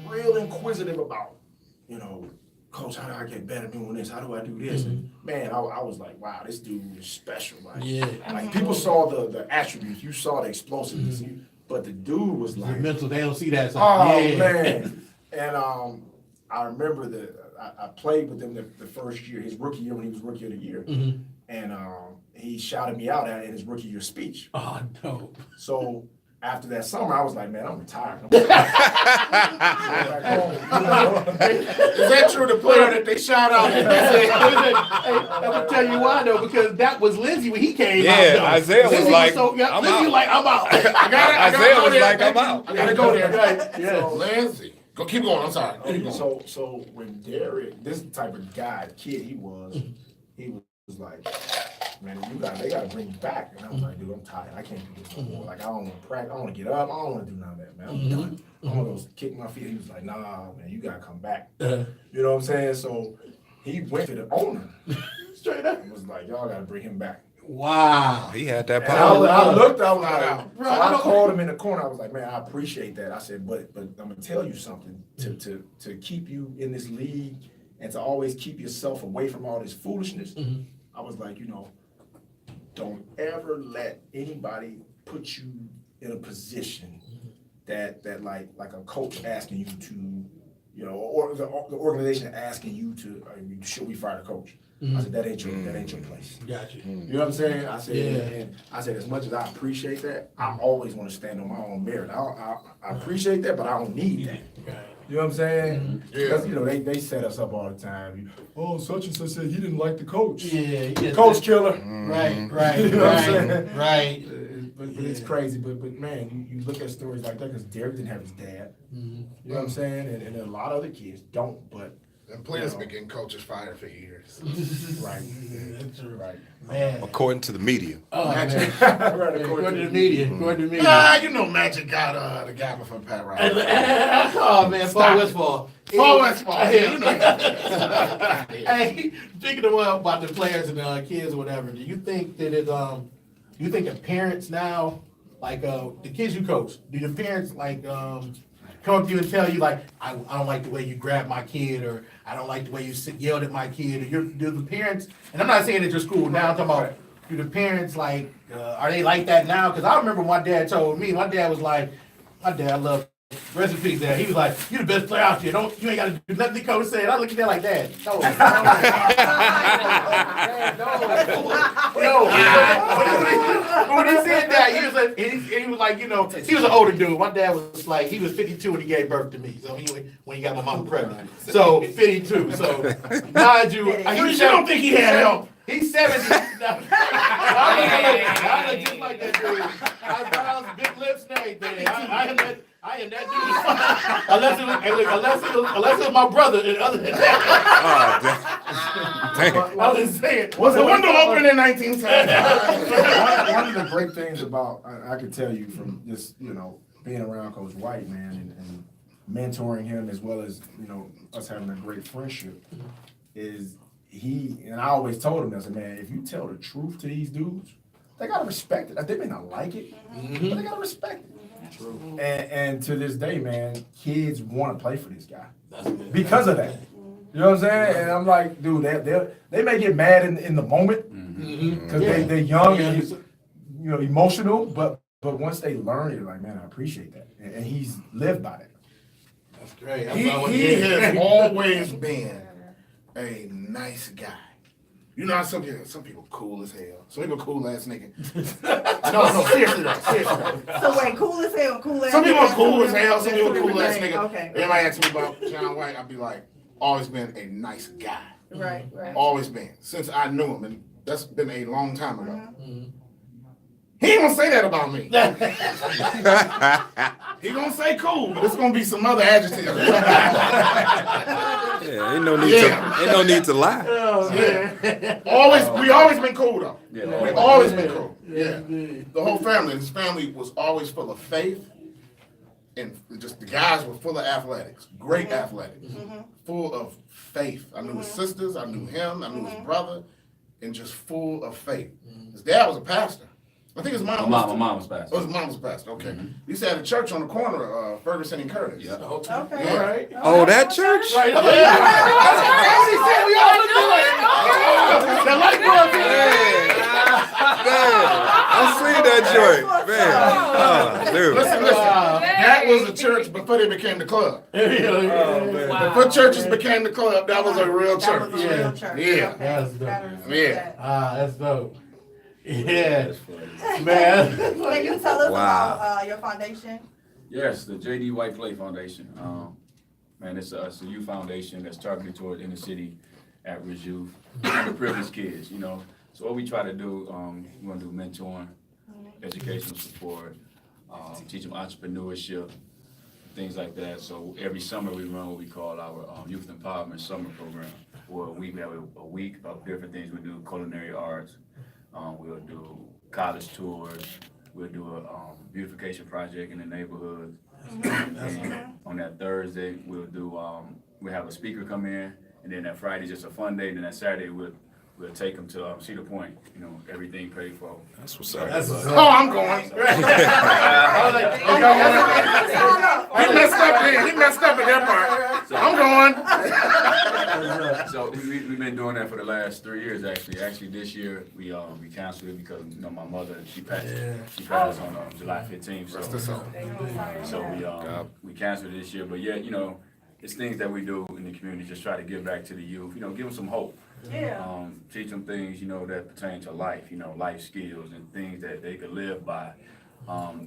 real inquisitive about, you know, Coach, how do I get better doing this? How do I do this? And man, I was like, wow, this dude is special. Like, Yeah. like people saw the attributes, you saw the explosiveness, but the dude was The like, mental, they don't see that oh side. Yeah. man. And I remember I played with him the first year, his rookie year when he was rookie of the year, and he shouted me out in his rookie year speech. Oh, no. So after that summer, I was like, man, I'm retired. I'm retired. Is that true? The player that they shout out? Hey, I'm gonna tell you why though, because that was Lindsey when he came out. Yeah, though. Isaiah was Lindsey like, so, I'm Lindsey out. like, I'm out. Isaiah was like, I'm out. I gotta go there. Right, yeah. Lindsey, keep going. I'm sorry. Keep going. So when Derek, this type of kid he was like, man, they gotta bring you back. And I was like, dude, I'm tired. I can't do this no more. Like, I don't want to practice. I don't want to get up. I don't want to do none of that, man. I'm done. I'm gonna go kick my feet. He was like, nah, man, you gotta come back. You know what I'm saying? So he went to the owner Straight up. and was like, y'all gotta bring him back. Wow. He had that And power. I looked, I was like, Right, so I I don't- called him in the corner. I was like, man, I appreciate that. I said, but I'm gonna tell you something to keep you in this league and to always keep yourself away from all this foolishness. I was like, don't ever let anybody put you in a position that like a coach asking you to, or the organization asking you to, should we fire the coach? I said, that ain't your place. Gotcha. You know what I'm saying? I said, Yeah. and I said, as much as I appreciate that, I always want to stand on my own merit. I appreciate that, but I don't need that. You know what I'm saying? Because they set us up all the time. Oh, such and such said he didn't like the coach. Yeah. Coach killer. Right. You know what I'm saying? Right. But it's crazy. But man, you look at stories like that because Derek didn't have his dad. You know what I'm saying? And a lot of other kids don't. But And players been getting coaches fired for years. right, That's true. right. Man. According to the media. Oh, man. Right, According to the media. According to the media. Magic got the guy before Pat Riley. Oh man, Paul Westfall. Paul Westphal. Hey, speaking of about the players and kids or whatever, do you think that you think the parents now, like the kids you coach, do the parents like come up to you and tell you like, I don't like the way you grabbed my kid, or I don't like the way you yelled at my kid, or do the parents, and I'm not saying at your school now, I'm talking about, do the parents like, are they like that now? Because I remember my dad told me, my dad loved rest in peace, Dad. He was like, "You the best player out there. You ain't got to do nothing the coach said." I look at that like, Dad, no. When he said that, he was like, he was like, he was an older dude. My dad was like, he was 52 when he gave birth to me. So when he got my mom pregnant. So 52. So mind you, You don't think he had help? He's 70. I look just like that dude. I was big lips and everything. I am that dude. Unless it was my brother. And other than that, Damn. I was saying. Was the window open in 1970? One of the great things about, I could tell you from just, being around Coach White, man, and mentoring him as well as, us having a great friendship is and I always told him, I said, man, if you tell the truth to these dudes, they gotta respect it. They may not like it, but they gotta respect it. True. And to this day, man, kids want to play for this guy because of that. You know what I'm saying? And I'm like, dude, they may get mad in the moment because they're young and emotional, but once they learn it, like, man, I appreciate that, and he's lived by that. That's great. He has always been a nice guy. You know how some people cool as hell. Some people cool ass nigga. No, seriously though. So wait, cool as hell, cool as Some people hell, are cool as hell, some people are cool ass everything. nigga. Okay. Everybody asks me about John White, I'd be like, always been a nice guy. Right. Always been. Since I knew him, and that's been a long time ago. He ain't gonna say that about me. He gonna say cool, but it's gonna be some other adjectives. Yeah, ain't no need to lie. We always been cool though. Yeah, We always been cool. Yeah. The whole family, his family was always full of faith, and just the guys were full of athletics, great athletics, full of faith. I knew his sisters, I knew him, I knew his brother, and just full of faith. His dad was a pastor. I think his mom My mom was passed. Oh, his mom was a pastor. Okay. He used to have a church on the corner of Ferguson and Curtis. Yeah. Okay. Yeah. All right. Oh, that church? Right. We all look alike. The light bulb. Man, I seen that joint. Man. Dude. Listen. That was a church before they became the club. Before churches became the club, that was a real That church. was a real church. Yeah. That's dope. Gotta respect Yeah. that. That's dope. Yeah, That's funny. man. Can you tell us Wow. about your foundation? Yes, the J.D. White Clay Foundation. Man, it's a youth foundation that's targeted toward inner city, at-risk youth, underprivileged kids, you know. So what we try to do, we want to do mentoring, educational support, teach them entrepreneurship, things like that. So every summer we run what we call our youth empowerment summer program, where we have a week of different things. We do culinary arts, we'll do college tours, we'll do a beautification project in the neighborhood. And on that Thursday, we'll have a speaker come in, and then that Friday just a fun day, and then that Saturday we'll take them to Cedar Point, you know, everything paid for. That's what's up. Oh, I'm going. He messed up there. He messed up at that part. I'm going. So we've been doing that for the last 3 years, actually. Actually, this year we canceled it because, you know, my mother, she passed on July 15th. So we canceled it this year. But yeah, you know, it's things that we do in the community, just try to give back to the youth, you know, give them some hope. Yeah. Teach them things, you know, that pertain to life, you know, life skills and things that they could live by.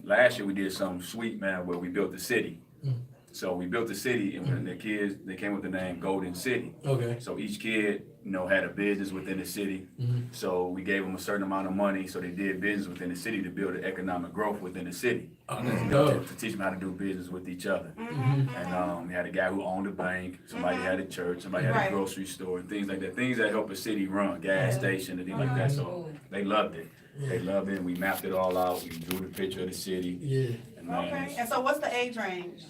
Last year we did something sweet, man, where we built the city. So we built the city, and when the kids, they came with the name Golden City. Okay. So each kid, you know, had a business within the city. So we gave them a certain amount of money, so they did business within the city to build the economic growth within the city. To teach them how to do business with each other. And we had a guy who owned a bank, somebody had a church, somebody had a grocery store, and things like that. Things that help a city run, gas station and things like that. So they loved it. They loved it, and we mapped it all out. We drew the picture of the city. Yeah. And man, Okay, and so what's the age range?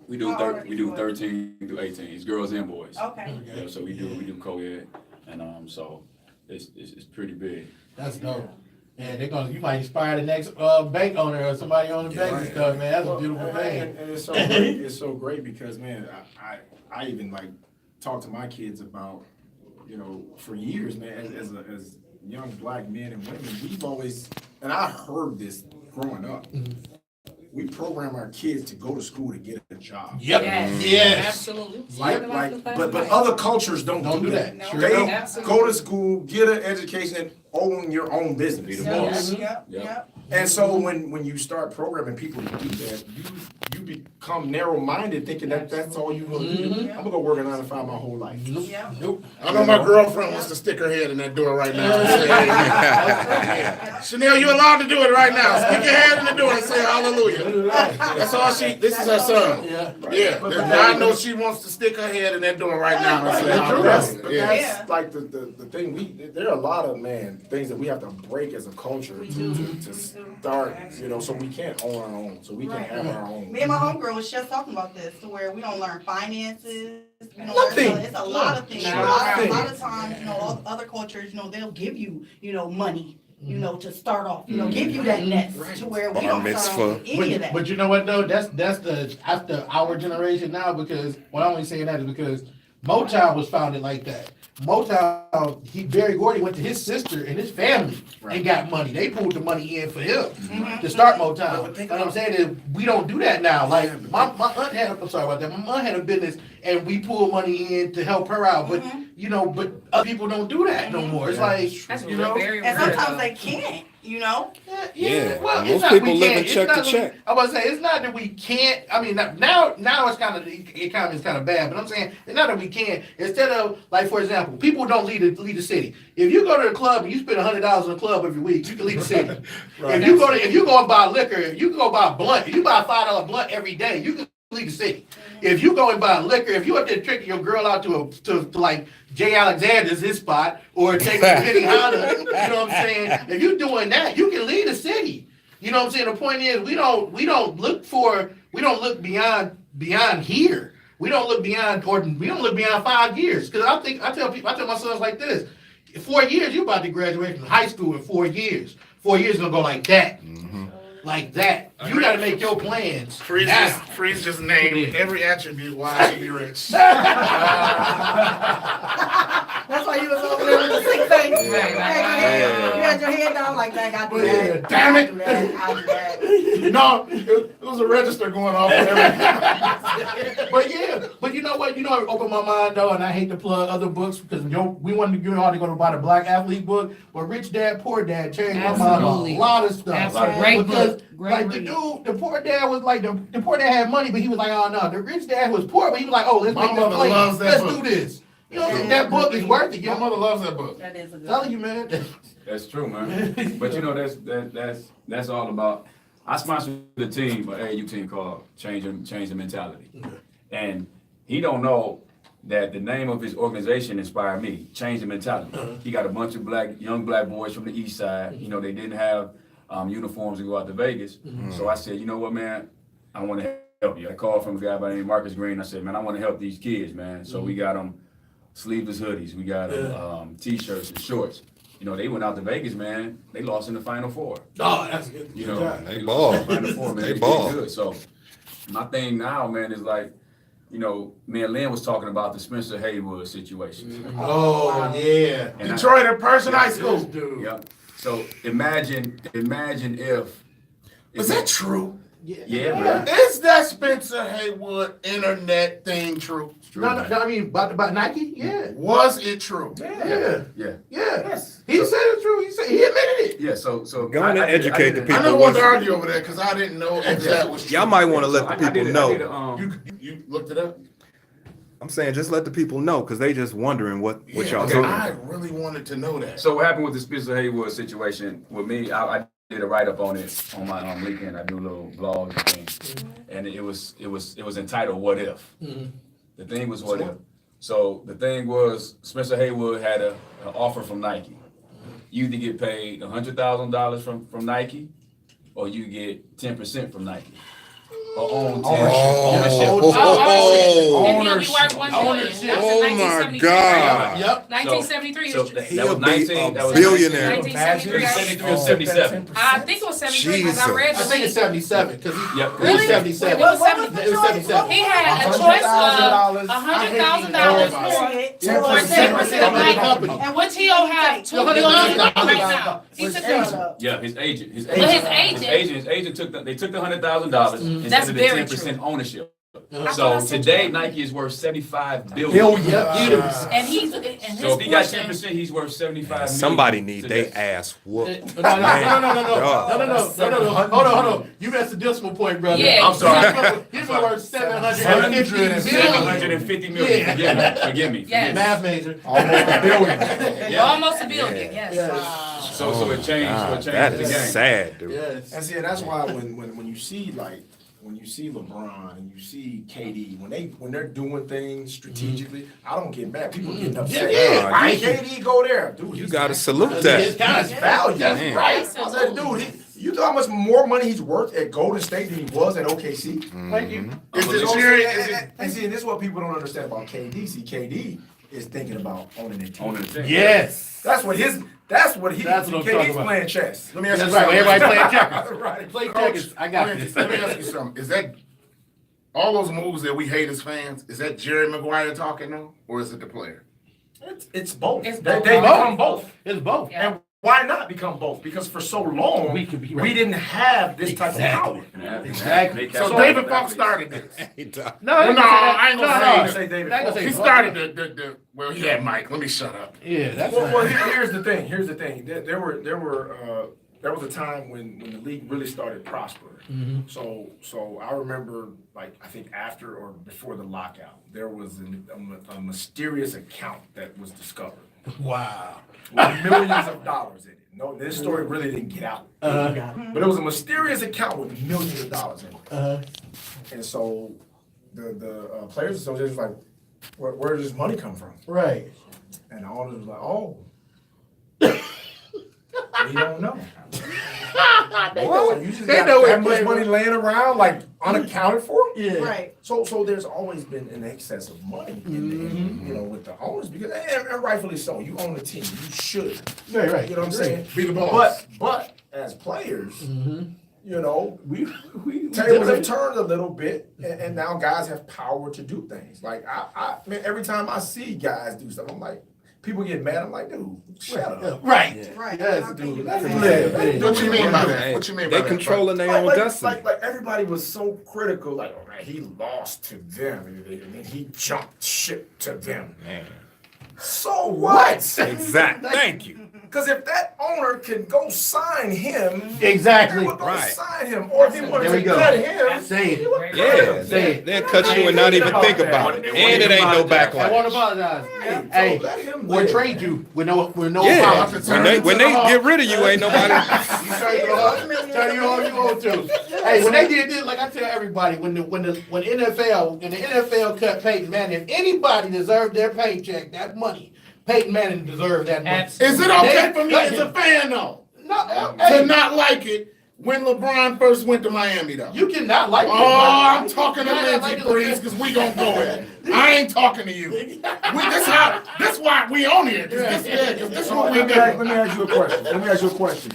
we do 13 through 18. It's girls and boys. Okay. Yeah, so we do co-ed, and so it's pretty big. That's dope. Man, you might inspire the next bank owner or somebody on the bank and stuff, man. That's a beautiful thing. And it's so great. It's so great because, man, I even like talk to my kids about, you know, for years, man, as young black men and women, we've always, and I heard this growing up. We program our kids to go to school to get a job. Yep. Yes. Absolutely. But other cultures don't do that. Sure They don't. Absolutely. go to school, get an education, and own your own business. Be the Yep, boss. yep. And so when you start programming people to do that, you become narrow-minded, thinking that that's all you're gonna do. I'm gonna go work a 9 to 5 my whole life. Yep. Nope. I know my girlfriend wants to stick her head in that door right now. And say, hey, Chanel, you're allowed to do it right now. Stick your head in the door and say hallelujah. That's all this is her son. Yeah. I know she wants to stick her head in that door right now and say hallelujah. That's like the thing, there are a lot of, things that we have to break as a culture to start, you know, so we can't own our own, so we can have our own. Me and my homegirl was just talking about this, to where we don't learn finances. We don't Nothing. learn, it's a lot of things. A lot of times, you know, other cultures, you know, they'll give you, you know, money, you know, to start off, you know, give you that nest, to where we don't start off with any of that. But you know what though? That's the after our generation now, because what I'm only saying that is because Motown was founded like that. Motown, Barry Gordy went to his sister and his family and got money. They pulled the money in for him to start Motown. And I'm saying is we don't do that now. Like my aunt I'm sorry about that. My aunt had a business and we pulled money in to help her out. But you know, but other people don't do that no more. It's like, That's you know, very And rare. sometimes they can't, you know? Yeah, well, most it's not people we live can't. in check It's to not- check. I was say it's not that we can't. I mean, now it's kind of the economy is kind of bad. But I'm saying it's not that we can't. Instead of like, for example, people don't leave the city. If you go to the club and you spend $100 in a club every week, you can leave the city. If you go and buy liquor, you can go buy a blunt. If you buy a $5 blunt every day, you can leave the city. If you go and buy liquor, if you up there tricking your girl out to like Jay Alexander's his spot or taking Benny Hanna, you know what I'm saying? If you're doing that, you can leave the city. You know what I'm saying? The point is, we don't look beyond here. We don't look beyond 5 years. Because I tell my sons like this: 4 years, you're about to graduate from high school in 4 years. 4 years gonna go like that. Like that. You gotta make your plans. Freeze just named every attribute why I should be rich. That's why you was over there with the sick face. Right, You had your head down like that. I do that. Damn it. I do that. No, it was a register going off. And everything. But you know what? You know, it opened my mind though, and I hate to plug other books because we wanted you all to go to buy the Black Athlete book, but Rich Dad Poor Dad changed my mind Absolutely. on a lot of stuff. Absolutely. Great Because book. Great like the read. dude, the poor dad was like the poor dad had money, but he was like, oh no, the rich dad was poor, but he was like, oh, let's My make this mother play. loves that Let's book. do this. You know, that book is worth it. My mother loves that book. That is a good Telling you, man. That's true, man. But you know, that's all about. I sponsored a team, an AAU team called Change the Mentality, and he don't know that the name of his organization inspired me. Change the Mentality. He got a bunch of young black boys from the East Side. You know, they didn't have uniforms to go out to Vegas, so I said, you know what, man, I want to help you. I called from a guy by the name of Marcus Green. I said, man, I want to help these kids, man. So we got them sleeveless hoodies, we got them t-shirts and shorts. You know, they went out to Vegas, man. They lost in the Final Four. Oh, that's good. You know, They ball. Final Four, man. They It's ball. good. So my thing now, man, is like, you know, me and Lynn was talking about the Spencer Haywood situation. Oh, yeah. And I- Detroit at Person High This School. dude. Yeah. So imagine if. Was that true? Yeah, man. Is that Spencer Haywood internet thing true? No, I mean, about Nike? Yeah. Was it true? Yeah. Yeah. Yes. He said it true. He admitted it. Yeah. So Go on and educate the I people. never wanted to argue over that because I didn't know if that was true. Y'all might want to let the people know. You looked it up? I'm saying just let the people know because they just wondering what y'all Yeah, talking I about. really wanted to know that. So what happened with the Spencer Haywood situation with me? I did a write up on it on my LinkedIn. I do a little blog and things, and it was entitled "What If." The thing was what if. So the thing was Spencer Haywood had an offer from Nike. You either get paid $100,000 from Nike, or you get 10% from Nike. Or own 10 ownership. And he'll be worth 1 million. Ownership. That was Oh in my 1973. God. Yep. 1973 So is that He'll was be 19. That a was billionaire. 1973. 73 or 77. I think it was 73 because I read I the think it's 77 because he Yep. it was Really? 77. It was What was the It was choice? 77. He had a choice of $100,000 for 10% of Nike, and which he'll have $2 billion right now. He took the, Yeah, his agent. But his agent took the $100,000 and That's said the very 10% ownership. I So thought I today said Nike is worth $75 billion. and he's and his So if he got portion. 10%, he's worth $75 million. Somebody need today. they ass whooped. No. Hold on. You missed the decimal point, brother. Yeah. I'm sorry. He's worth 750 million. 750 million. Yeah. Forgive me. Yes. Math major. Almost a billion. Yes. So it changed. God, So it that changed the is game. sad, dude. Yes. And see, that's why when you see when you see LeBron and you see KD, when they're doing things strategically, I don't get mad. People get upset. Yeah. Why KD go there? Dude, You he's gotta salute His that. guy's value. Man. right. I said, dude, you know how much more money he's worth at Golden State than he was at OKC? Thank you. Is You it know what I'm cheering? saying? And see, this is what people don't understand about KD. See, KD is thinking about owning a team. Owning the team. Yes. That's what he. That's what I'm talking KD's about. playing chess. Let me ask That's you right. something. Everybody playing checkers. Right. Play Coach, checkers. I got this. Let me ask you something. Is that all those moves that we hate as fans? Is that Jerry Maguire talking now, or is it the player? It's both. It's They both. become both. It's both. Yeah. And why not become both? Because for so long, We could be right. we didn't have this type of power. Exactly. So David Falk started this. No, I ain't gonna I say say David. I ain't gonna say He started the well, he had Mike. Let me shut up. Yeah, that's Well, here's the thing. There was a time when the league really started prospering. So I remember, like, I think after or before the lockout, there was a mysterious account that was discovered wow. with millions of dollars in it. No, this story really didn't get out, but it was a mysterious account with millions of dollars in it. And so the Players Association was like, where does this money come from? Right. And the owners was like, oh, we don't know. What? You just They got know that it, much man. money laying around, like unaccounted for? Yeah. Right. So there's always been an excess of money in with the owners, because and rightfully so. You own a team, you should. Right. You know what I'm saying? Be the boss. But as players, you know, We tables have turned a little bit, and now guys have power to do things. Like I mean, every time I see guys do stuff, I'm like, people get mad. I'm like, dude, shut up. Right. Right. Yes, dude. That's What you mean by that? Hey, What you mean by they that? controlling their own destiny. Like everybody was so critical. Like, oh man, he lost to them, and he jumped ship to them. Man. So what? Exactly. Thank you. Because if that owner can go sign him, Exactly. they would go Right. sign him. Or if he wanted There we to go. cut him, Say it. Yeah, Say it. they'll cut you and not even think about it. And it ain't no I won't backlash. apologize. so Hey, let him or live. trade you with no Yeah, apology. when they get rid of you, ain't nobody. Turn you all you want to. Hey, when they did this, like I tell everybody, when the NFL cut Peyton Manning, if anybody deserved their paycheck, that money, Peyton Manning deserved that money. Is it okay for me as a fan though No, to hey, not like it when LeBron first went to Miami though? you cannot like. Oh, I'm talking to You cannot Lindsey, like please, because we gonna go there. I ain't talking to you. This why we on here. Cause this what we Let do. me ask you a question.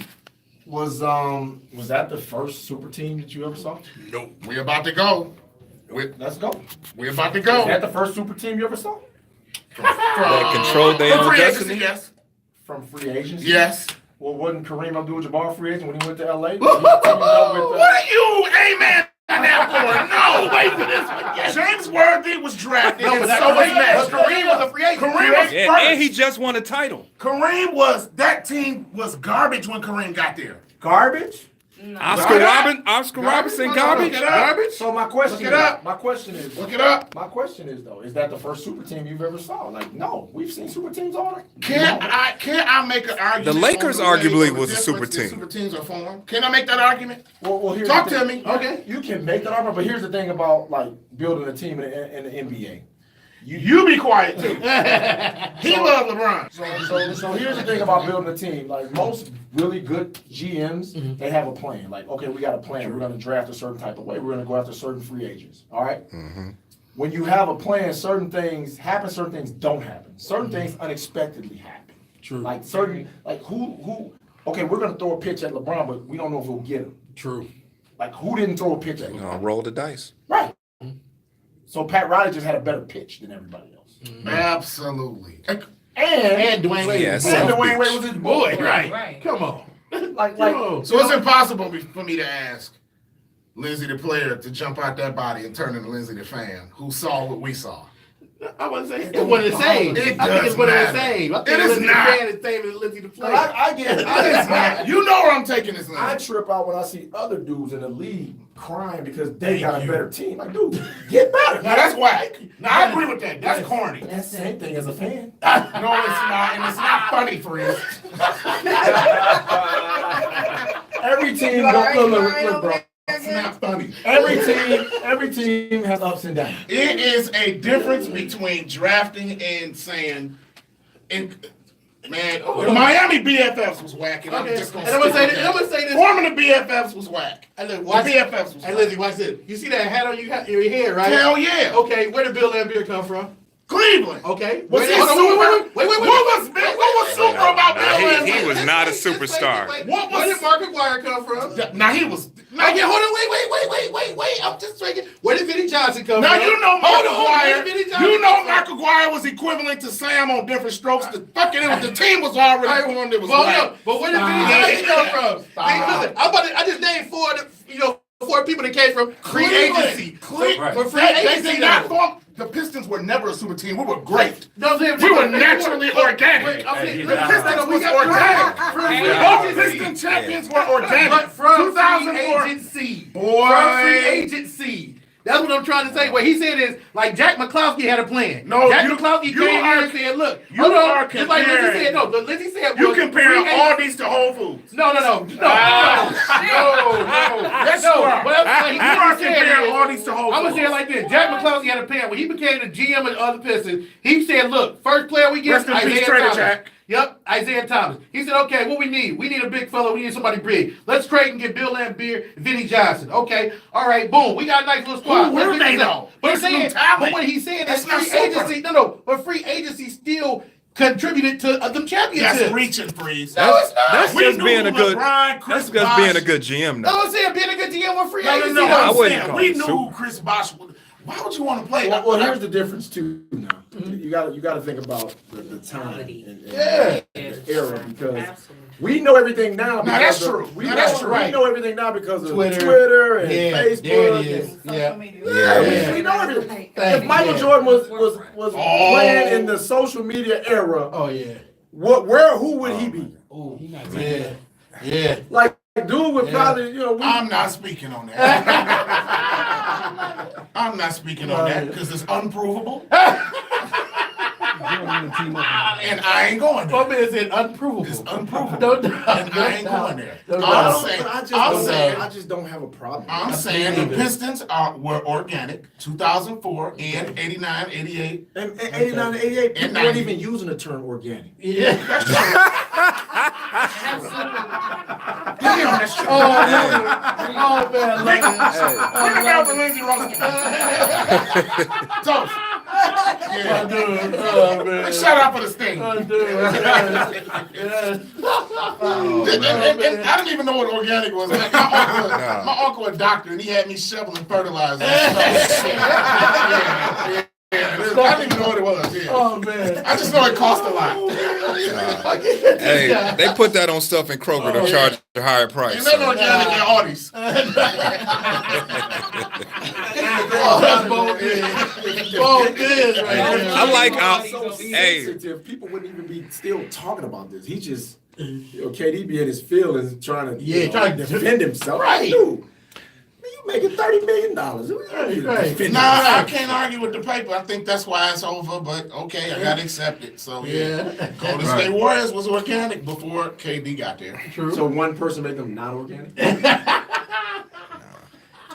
Was that the first super team that you ever saw? Nope. We about to go. Let's go. We about to Is that go. the first super team you ever saw? That control their From own free agency, destiny? yes. From free agency? Yes. Well, wasn't Kareem Abdul-Jabbar free agent when he went to LA? What are you, amen? No, wait for this one. James Worthy was drafted, and so was Nash. Kareem was a free agent. Kareem was Yeah, first. and he just won a title. That team was garbage when Kareem got there. Garbage? Oscar Robinson garbage? Look it up. So my question Look it up. is, my question is, Look it up. my question is though, is that the first super team you've ever saw? Like, no, we've seen super teams all the Can't I make an argument? The Lakers on the way arguably of the was a super difference that team. Super teams are formed. Can I make that argument? Well, here's Talk the to thing. me. Okay. You can make that argument, but here's the thing about like building a team in the NBA. You be quiet too. He loves LeBron. So here's the thing about building a team. Like most really good GMs, they have a plan. Like, okay, we got a plan. We're going to draft a certain type of way. We're going to go after certain free agents. All right? When you have a plan, certain things happen, certain things don't happen. Certain things unexpectedly happen. True. Like who? Okay, we're going to throw a pitch at LeBron, but we don't know if we'll get him. True. Like who didn't throw a pitch at LeBron? Roll the dice. Right. So Pat Riley just had a better pitch than everybody else. Absolutely. And Dwayne Wade. Yes. and Dwayne Wade was his boy. Right. Right. Come on. Like So it's impossible for me to ask Lindsey the player to jump out that body and turn into Lindsey the fan who saw what we saw. I wouldn't say it's one of the same. It I think it's does one of the matter. same. I think It is Lindsey the not. fan is the same as Lindsey the player. I get You know where I'm taking this I now. trip out when I see other dudes in the league crying because they got a better team. Like, dude, get better. Now that's whack. Now I agree with that. That's corny. That's the same thing as a fan. No, it's not, and it's not funny for you. Every team, You all right? You all right look, over bro. there? It's not funny. Every team has ups and downs. It is a difference between drafting and saying, man, the Miami BFFs was whack, and I'm Okay. just gonna And I'm gonna stick say with this. I'm that. gonna say this. Forming the BFFs was whack. Hey, look, The watch BFFs was Hey, whack. Lindsey, watch this. You see that hat on your head, right? Hell yeah. Okay, where did Bill Laimbeer come from? Cleveland. Okay. Was he hold on, super? wait. What was super about Bill Laimbeer? He was not a superstar. What was- Where did Mark McGuire come from? Now he was. Okay, hold on, wait. I'm just thinking. Where did Vinny Johnson come Now from? you know Mark Hold on, where McGuire. did Vinny Johnson You know come Mark from? McGuire was equivalent to Sam on different strokes. The team was already formed. It was Well, whack. no, but where did Vinny Johnson come from? See, listen, I just named four people that came from free agency. For free They agency, did not though. form. The Pistons were never a super team. We were great. No, We were naturally organic. The Pistons was organic. Those Piston champions were organic. But from 2004. free agency. Boy. From free agency. That's what I'm trying to say. What he said is, like, Jack McCloskey had a plan. No, Jack you- McCloskey you came are- here and said, look, you hold on. are Just like Lindsey comparing- said, no, but Lindsey said, You was comparing free all agency- these to Whole Foods. No. Yes, No, you are. what I'm You are saying comparing is- all these to Whole I'm gonna Foods. say it like this. Jack McCloskey had a plan. When he became the GM of the other Pistons, he said, look, first player we get, Rest in peace, Isaiah Trader Thomas. Jack. Yep, Isaiah Thomas. He said, okay, what we need? We need a big fellow. We need somebody big. Let's trade and get Bill Laimbeer, Vinny Johnson. Okay, all right, boom. We got a nice little squad. Who were Let's they, fix this though? up. But That's I'm saying, new talent. but what he's saying is That's not free super. agency. But free agency still contributed to them championships. That's reaching, Freeze. No, it's not. That's We just knew being a good. LeBron, Chris That's just Bosh- being a good GM No, now. I'm saying being a good GM with free No, agency. no, I I'm wouldn't saying call we it knew super. who Chris Bosh would. Why would you want to play? Well, here's the difference too now. You gotta think about the time and Yeah. the era, because we know everything now. that's because of- true. We Now, know, that's true. we know everything now because of Twitter. Twitter and Yeah, Facebook. there it is. and- Yeah. Yeah, we know everything. Thank If you. Michael Yeah. Jordan was playing in the social media era, Oh yeah. who would he be? Oh yeah. Yeah. Like, dude would Yeah. probably, I'm not speaking on that. I'm not speaking on that because it's unprovable. And I ain't going there. What man is it unprovable? It's unprovable. Don't And I ain't going there. Don't I'm doubt. saying, I just don't have a problem. I'm saying the Pistons were organic, 2004 and 89, 88. And 89 and 88, people And weren't 90. even using the term organic. Yeah. Damn, that's true. Oh man. Bring it down for Lindsey Rosen. Toast. Yeah. Oh man. Shout out for the state. Oh, dude. Yeah. And I didn't even know what organic was. Like, my uncle a doctor, and he had me shoveling fertilizer. Yeah, I didn't even know what it was. Yeah. Oh man. I just know it cost a lot. Hey, they put that on stuff in Kroger to charge a higher price. And they're organic in Audis. I like how, hey, Sensitive, people wouldn't even be still talking about this. He just, KD be in his feelings trying to, trying to defend himself. Right. Dude, man, you making $30 million. Right. Nah, I can't argue with the paper. I think that's why it's over, but okay, I gotta accept it. So yeah. Golden State Warriors was organic before KD got there. True. So one person make them not organic?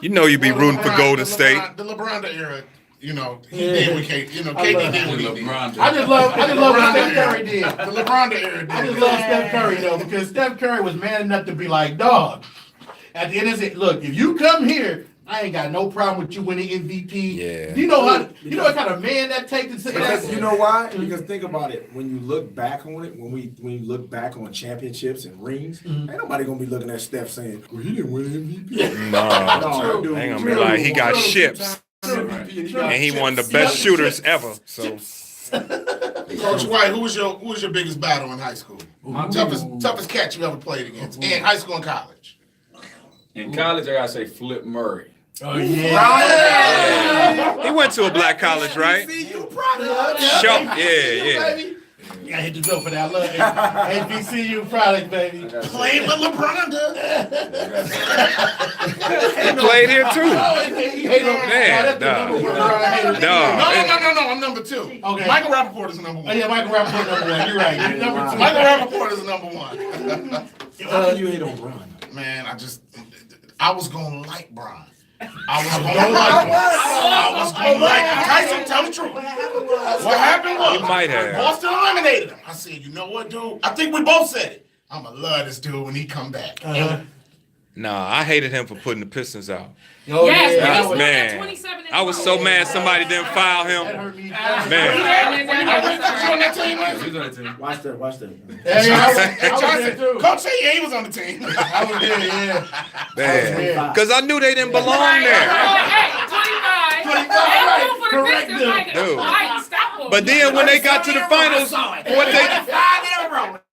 you know you be rooting for Golden State. The LeBron era, he did what KD, KD did what he did. I just love what Steph Curry did. The LeBron era did. I just love Steph Curry though, because Steph Curry was man enough to be like, dog. At the end of it, look, if you come here, I ain't got no problem with you winning MVP. Yeah. You know what kind of man that takes to say Because that? you know why? Because think about it. When you look back on it, when you look back on championships and rings, ain't nobody gonna be looking at Steph saying, "Well, he didn't win MVP." No, dude, they gonna be like, he got ships, and he one of the best shooters ever. So, Coach White, who was your biggest battle in high school? Toughest catch you ever played against in high school and college? In college, I gotta say Flip Murray. Oh yeah. he went to a black college, right? Sure. Yeah. You gotta hit the door for that. Look, HBCU product, baby. Played with LeBron. He played here too. Man, No, I'm number two. Okay. Michael Rappaport is number Oh one. yeah, Michael Rappaport number one. You're right. You're number two. Michael Rappaport is number one. How can you hate on Bron? Man, I was gonna like Bron. I was gonna like him. Tyson, tell the truth. What happened was, He might have. Boston eliminated him. I said, you know what, dude? I think we both said it. I'ma love this dude when he come back. Nah, I hated him for putting the Pistons out. Oh, Yes, yeah. because we Man, got 27 I was so mad somebody didn't file That him. hurt me. Man, You on that team, man? He's on the team. Watch that. Hey, I was there Johnson, too. Coach said he was on the team. I was there, yeah. man, because I knew they didn't belong there. Hey, 25. right. For the Correct Pistons, them. like, Dude. right, stop them. But then when they got to the finals,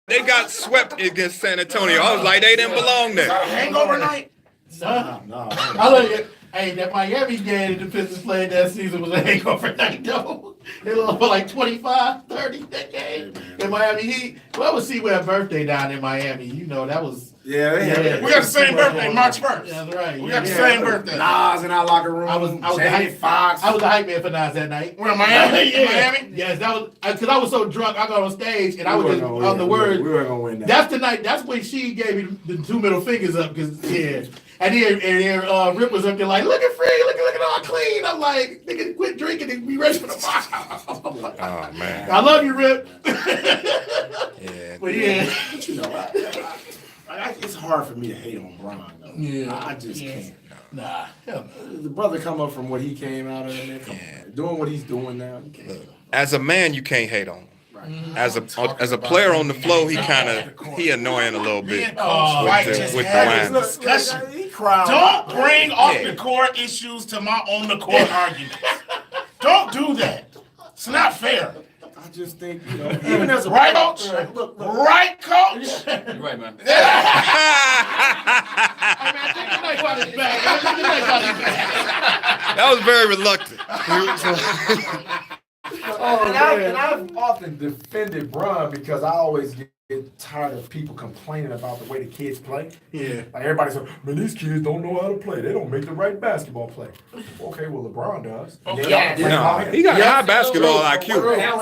they got swept against San Antonio. I was like, they didn't belong there. Hangover night. No. I look at, hey, that Miami game that the Pistons played that season was a hangover night, though. They lost for like 25, 30 that game. In Miami Heat. Well, was C-Web's birthday down in Miami. You know, that was. Yeah. We got the same birthday, March 1st. That's right. We got the same birthday. Nas in our locker room. I was the Jamie hype- Foxx. I was the hype man for Nas that night. We're in Miami. Yeah. Miami. Yes, that was because I was so drunk. I got on stage and I was just We on the word. We were gonna win that. That's the night. That's when she gave me the two middle fingers up. Cause yeah, and then Rip was up there like, look at Free, look at all clean. I'm like, nigga, quit drinking and be ready for the ball. Oh man. I love you, Rip. Yeah. But yeah, But you know, it's hard for me to hate on Bron though. Yeah. I just can't. nah. Hell no. The brother come up from what he came out of, man. Come on. Doing what he's doing now. You can't. As a man, you can't hate on him. Right. As a player on the floor, he annoying a little Me bit. and Coach White with the- just with the had wine. this discussion. He cried. Don't bring off the court issues to my on the court arguments. Don't do that. It's not fair. I just think, you know, even as a Right, coach? look, Right, coach? You're right, man. That was very reluctant. and I've often defended Bron because I always get tired of people complaining about the way the kids play. Yeah. Like everybody's like, man, these kids don't know how to play. They don't make the right basketball play. Okay, well, LeBron does. Yes. No, he got high basketball IQ. His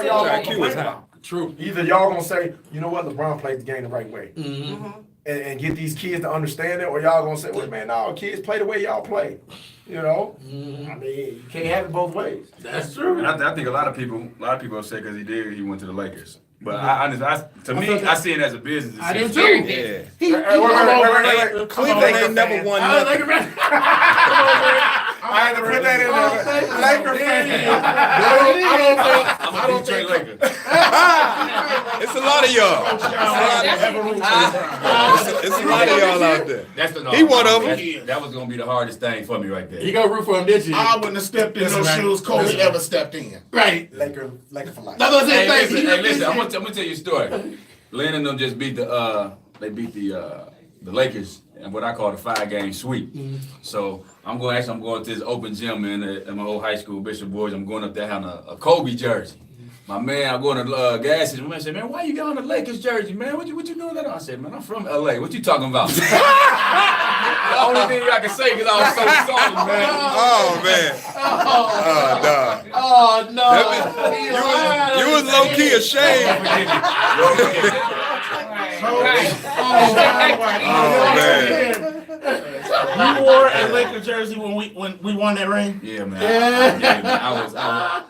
IQ is high. True. Either y'all gonna say, you know what, LeBron plays the game the right way, Mm-hmm. and get these kids to understand it, or y'all gonna say, well, man, no, kids play the way y'all play. You know, I mean, you can't have it both ways. That's true. And I think a lot of people say because he went to the Lakers. But I see it as a business I do decision. too. Yeah. Wait. Cleveland ain't never won nothing. I had to put that in there. Laker fan. I'm a Detroit Laker. It's a lot of y'all. It's a lot of y'all out there. He one of them. That was gonna be the hardest thing for me right there. You gonna root for him, did you? I wouldn't have stepped in those shoes Kobe ever stepped in. Right. Laker for life. That's what I'm saying. Hey, listen, I'm gonna tell you a story. Lynn and them just beat the Lakers in what I call the 5-game sweep. So I'm going to this open gym in my old high school, Bishop Boys. I'm going up there having a Kobe jersey. My man, I'm going to gas station. My man said, man, why you got on the Lakers jersey, man? What you doing that on? I said, man, I'm from LA. What you talking about? The only thing I can say because I was so salty, man. Oh man. Oh no. Oh no. You was low key ashamed. Oh man. You wore a Laker jersey when we won that ring? Yeah, man.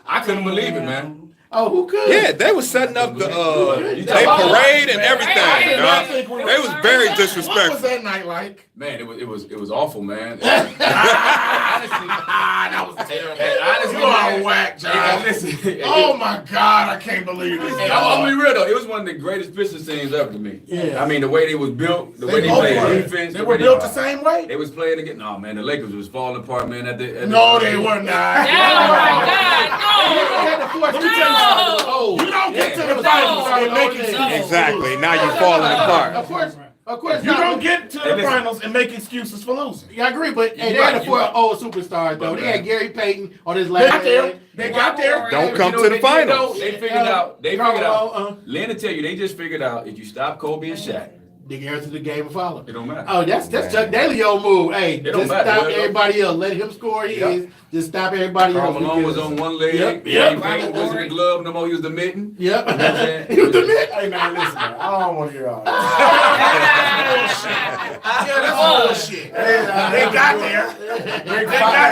I couldn't believe it, man. Oh, who could? Yeah, they was setting up the they parade and everything. Dog. They was very What was disrespectful. that night like? Man, it was awful, man. That was terrible. Honestly, You are whack, John. Listen, Oh my God, I can't believe this. I'm gonna be real though. It was one of the greatest Pistons teams ever to me. Yeah. I mean, the way they was built, the way they both played were. defense, They the were way built the same way? They was playing again. No, man, the Lakers was falling apart, man. No, they were not. Oh my God, no. You don't get to the finals and make excuses. Exactly. Now you falling apart. Of course. You don't get to the finals and make excuses for losing. Yeah, I agree, but hey, they had the 4 old superstars though. They had Gary Payton on his They last. got there. They got there. Don't come You know to what the they did, finals. though? They figured out. Carmelo, Lynn will tell you, they just figured out if you stop Kobe and Shaq, They get to the game and follow. it don't matter. Oh, that's Chuck Daly old move. Hey, don't just matter. stop everybody else. Let him score his. Just stop everybody Karl else. Malone was on one leg. Yep. Gary Payton wasn't the glove no more. He was the mitten. Yep. You know what I'm saying? He was the mid. Hey man, listen, man. I don't want to hear all that. Yeah, that's bullshit. They got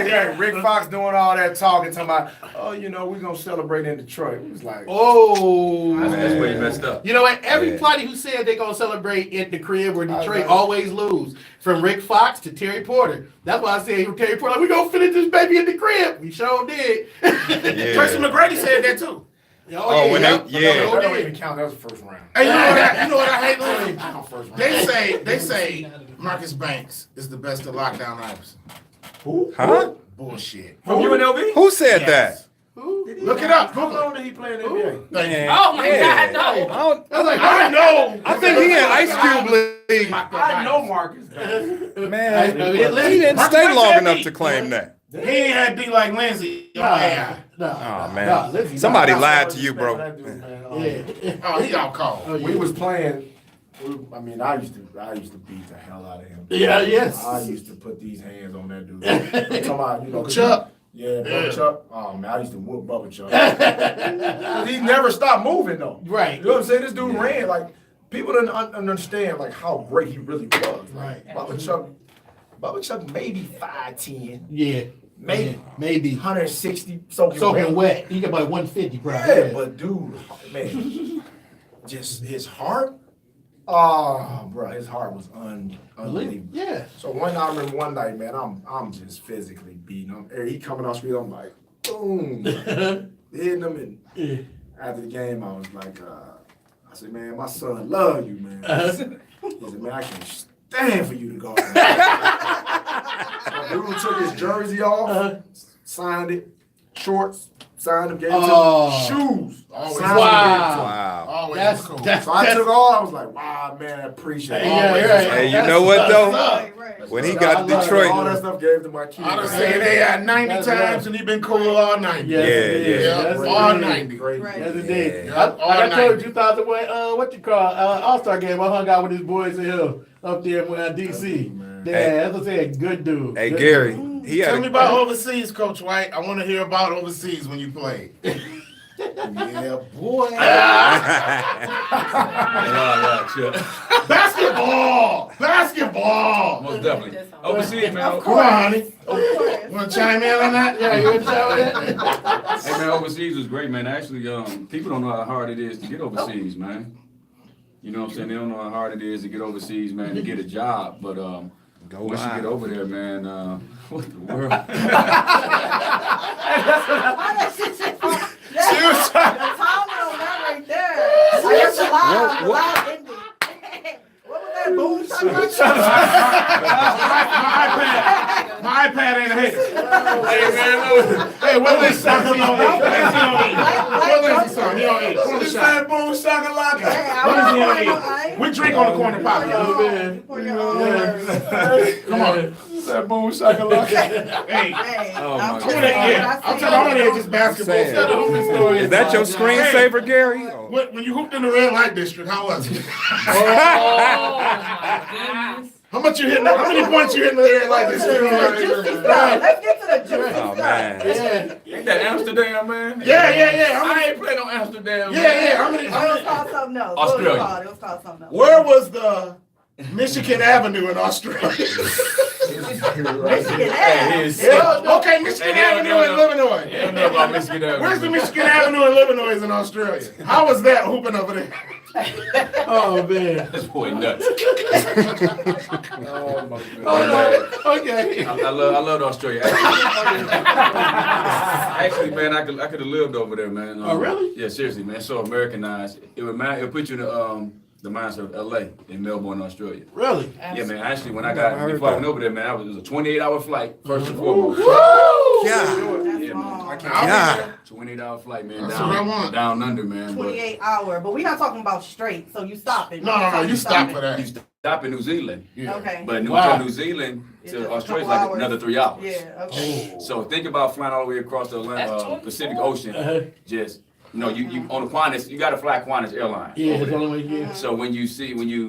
there. Rick Fox doing all that talking about, oh, you know, we're gonna celebrate in Detroit. It was like, Oh. That's where he messed up. You know what? Everybody who said they're gonna celebrate at the crib or Detroit always lose. From Rick Fox to Terry Porter. That's why I said Terry Porter, like, we gonna finish this baby at the crib. We sure did. Tracy McGrady said that too. Oh, when that don't even count. That was the first round. Hey, you know what I hate, Lindsey? First round. They say Marcus Banks is the best of Lockdown Iverson. Who? Huh? Bullshit. From UNLV? Who said Yes. Look it up. How long did he play in the NBA? that? Oh my Yeah. God, no. I don't- I was like, I know. I think he in Ice Cube League. I know Marcus. Man, He he didn't stay long enough to claim that. He ain't had D like Lindsey. No, Oh man, listen, somebody Nah, lied nah, to you, respect bro. for that dude, man. Yeah. Oh, he got called. We was playing. I mean, I used to beat the hell out of him. Yeah, yes. I used to put these hands on that dude. I'm talking about, you know, Chuck. Yeah, Bubba Chuck. Oh man, I used to whoop Bubba Chuck. He never stopped moving though. Right. You know what I'm saying? This dude ran like people didn't understand like how great he really was. Like, Right. Bubba Chuck maybe 5'10", Yeah. Maybe. 160 soaking Soaking wet. wet. He got about 150, probably. Yeah, but dude, man, just his heart. Oh, bro, his heart was unbelievable. Yeah. So I remember one night, man, I'm just physically beating him. He coming off street, I'm like, boom, hitting him. And after the game, I was like, I said, man, my son love you, man. He said, man, I can't stand for you to go. So dude took his jersey off, signed it, shorts, signed him, gave him Shoes. Always. Signed Wow. Always That's cool. that's So I took all. I was like, wow, man, I appreciate it. Yeah, Always. right. Hey, you know what though? Right, right. When he I got to love it. Detroit, All that stuff gave to my kids. I done said they had 90 That's times right. and he been cool all 90. Yes, it Yeah, is. yeah. That's all it is. 90. Great. Right. Yes, it did. Yeah. Like All I told 90. you, 2001, what you call All-Star game. I hung out with his boys in here up there in DC. man. Yeah, as I said, good dude. hey Good Gary, dude. he Tell had me a, about overseas, Coach White. I want to hear about overseas when you played. Yeah, boy. Basketball. Most definitely. Overseas, man. Come on, honey. Of course. Want to chime in on that? Yeah, you want to show it? Hey man, overseas was great, man. Actually, people don't know how hard it is to get overseas, man. You know what I'm saying? They don't know how hard it is to get overseas, man, to get a job. But once you live. get over there, man, what the world? Why that shit just- That's the timing on that right there. I guess the live ended. What was that? Boom shaka? My iPad ain't a hater. Hey, what is something he don't eat? What is he son? He don't eat. Pour the shot. Boom shakalaka. What is he don't eat? We drink on the corner pocket. For your own. Come on. That boom shakalaka. Hey. Hey, Oh, I'm my just God. saying what I I'm see. telling you, I'm here just basketball. Saying. Is that your screensaver, Gary? When you hooped in the red light district, how was it? Oh, my goodness. How much you hitting? How many points you hitting in the red light Juicy district? stuff. Let's get to the juicy Oh stuff. man. Yeah. Ain't that Amsterdam, man? Yeah. How I many? ain't playing on Amsterdam. Yeah. How It many? was called something else. Australia. It was called something else. Where was the Michigan Avenue in Australia? Michigan Hey, Ave. Okay, Michigan Avenue in Illinois. You don't know about Michigan Avenue. Where's the Michigan Avenue in Illinois in Australia? How was that hooping over there? Oh, man. This boy nuts. Oh, my God. Oh, no. Okay. I love Australia. Actually, man, I could have lived over there, man. Oh, really? Yeah, seriously, man. So Americanized. It'll put you in the mindset of LA in Melbourne, Australia. Really? Yeah, man. Actually, when I Never heard before I that. went over there, man, it was a 28-hour flight, first and foremost. Yeah. That's Yeah, long. man. Yeah. 28-hour flight, man. That's what I want. Down under, man. But 28 hour, but we're not talking about straight, so you stopping. No, you stop for you that. stop in New Zealand. Yeah. Okay. But Wow. New Zealand It's to just a Australia is couple like hours. another 3 hours. Yeah, okay. So think about flying all the way across the Pacific Ocean. Just you on the Qantas, you got to fly Qantas Airlines. Yeah, over it's the there. only way you get. So when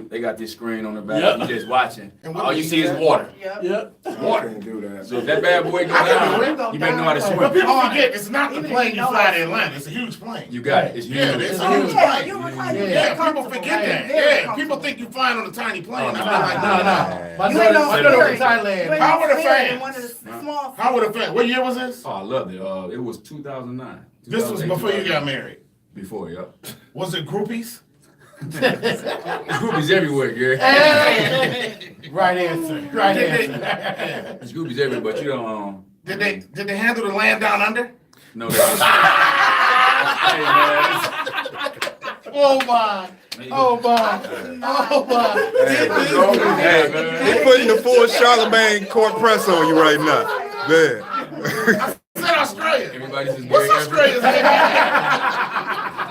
they got this screen on the back, Yep. you just watching. And what All do you you see is say? water. Yep. Yep. I can't do that. So if that bad boy go I can do down, it. you better know how to But swim. people forget it's not the Even if plane you you know fly how to to Atlanta. It's a huge plane. You got it. It's Yeah, huge. it's Oh, a huge yeah, plane. you were flying Yeah, very Yeah, people comfortable. forget that. Very Yeah, people comfortable. think you're flying on a tiny plane. Oh, I'm no. like, No, no. no. My You ain't no daughter went to spirit. Thailand. You ain't How no were the spirit in fans? one of the small How would it feel? What year was this? Oh, I loved it. It was 2009. This was 2008, before you got married. Before, yeah. Was it groupies? Groupies everywhere, Gary. Right answer. Right Did answer. There's groupies everywhere, but you don't. Did they handle the land down under? No, that's hey, man. Oh, my. Oh, my. Oh, my. Hey, man. He putting the full Charlemagne court press on you right now. Man. It's in Australia. Everybody's just What's Gary Australia's name?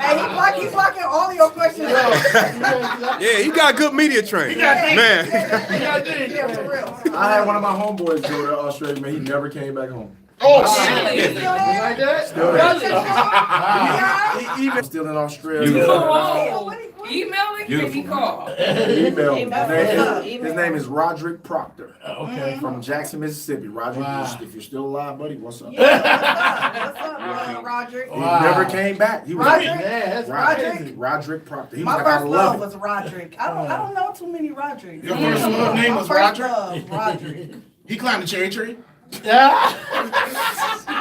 Hey, he's blocking all of your questions. Yeah, he got good media training. Man. Yeah, for real. I had one of my homeboys go to Australia, man. He never came back home. Oh, shit. You still there? Like that? Still Really? there. Yeah? He even still in Australia. Beautiful. Oh, email it, maybe call. Email. Email. His name is Roderick Proctor Okay. from Jackson, Mississippi. Roderick, Wow. if you're still alive, buddy, what's up? What's up, Roderick? He Wow. never came back. He was Roderick? Yeah, that's Roderick? crazy. Roderick Proctor. He was My like, I first love love it. was Roderick. I don't know too many Rodricks. Your first love name My was first Roger? love, Roderick. He climbed the cherry tree? Yeah.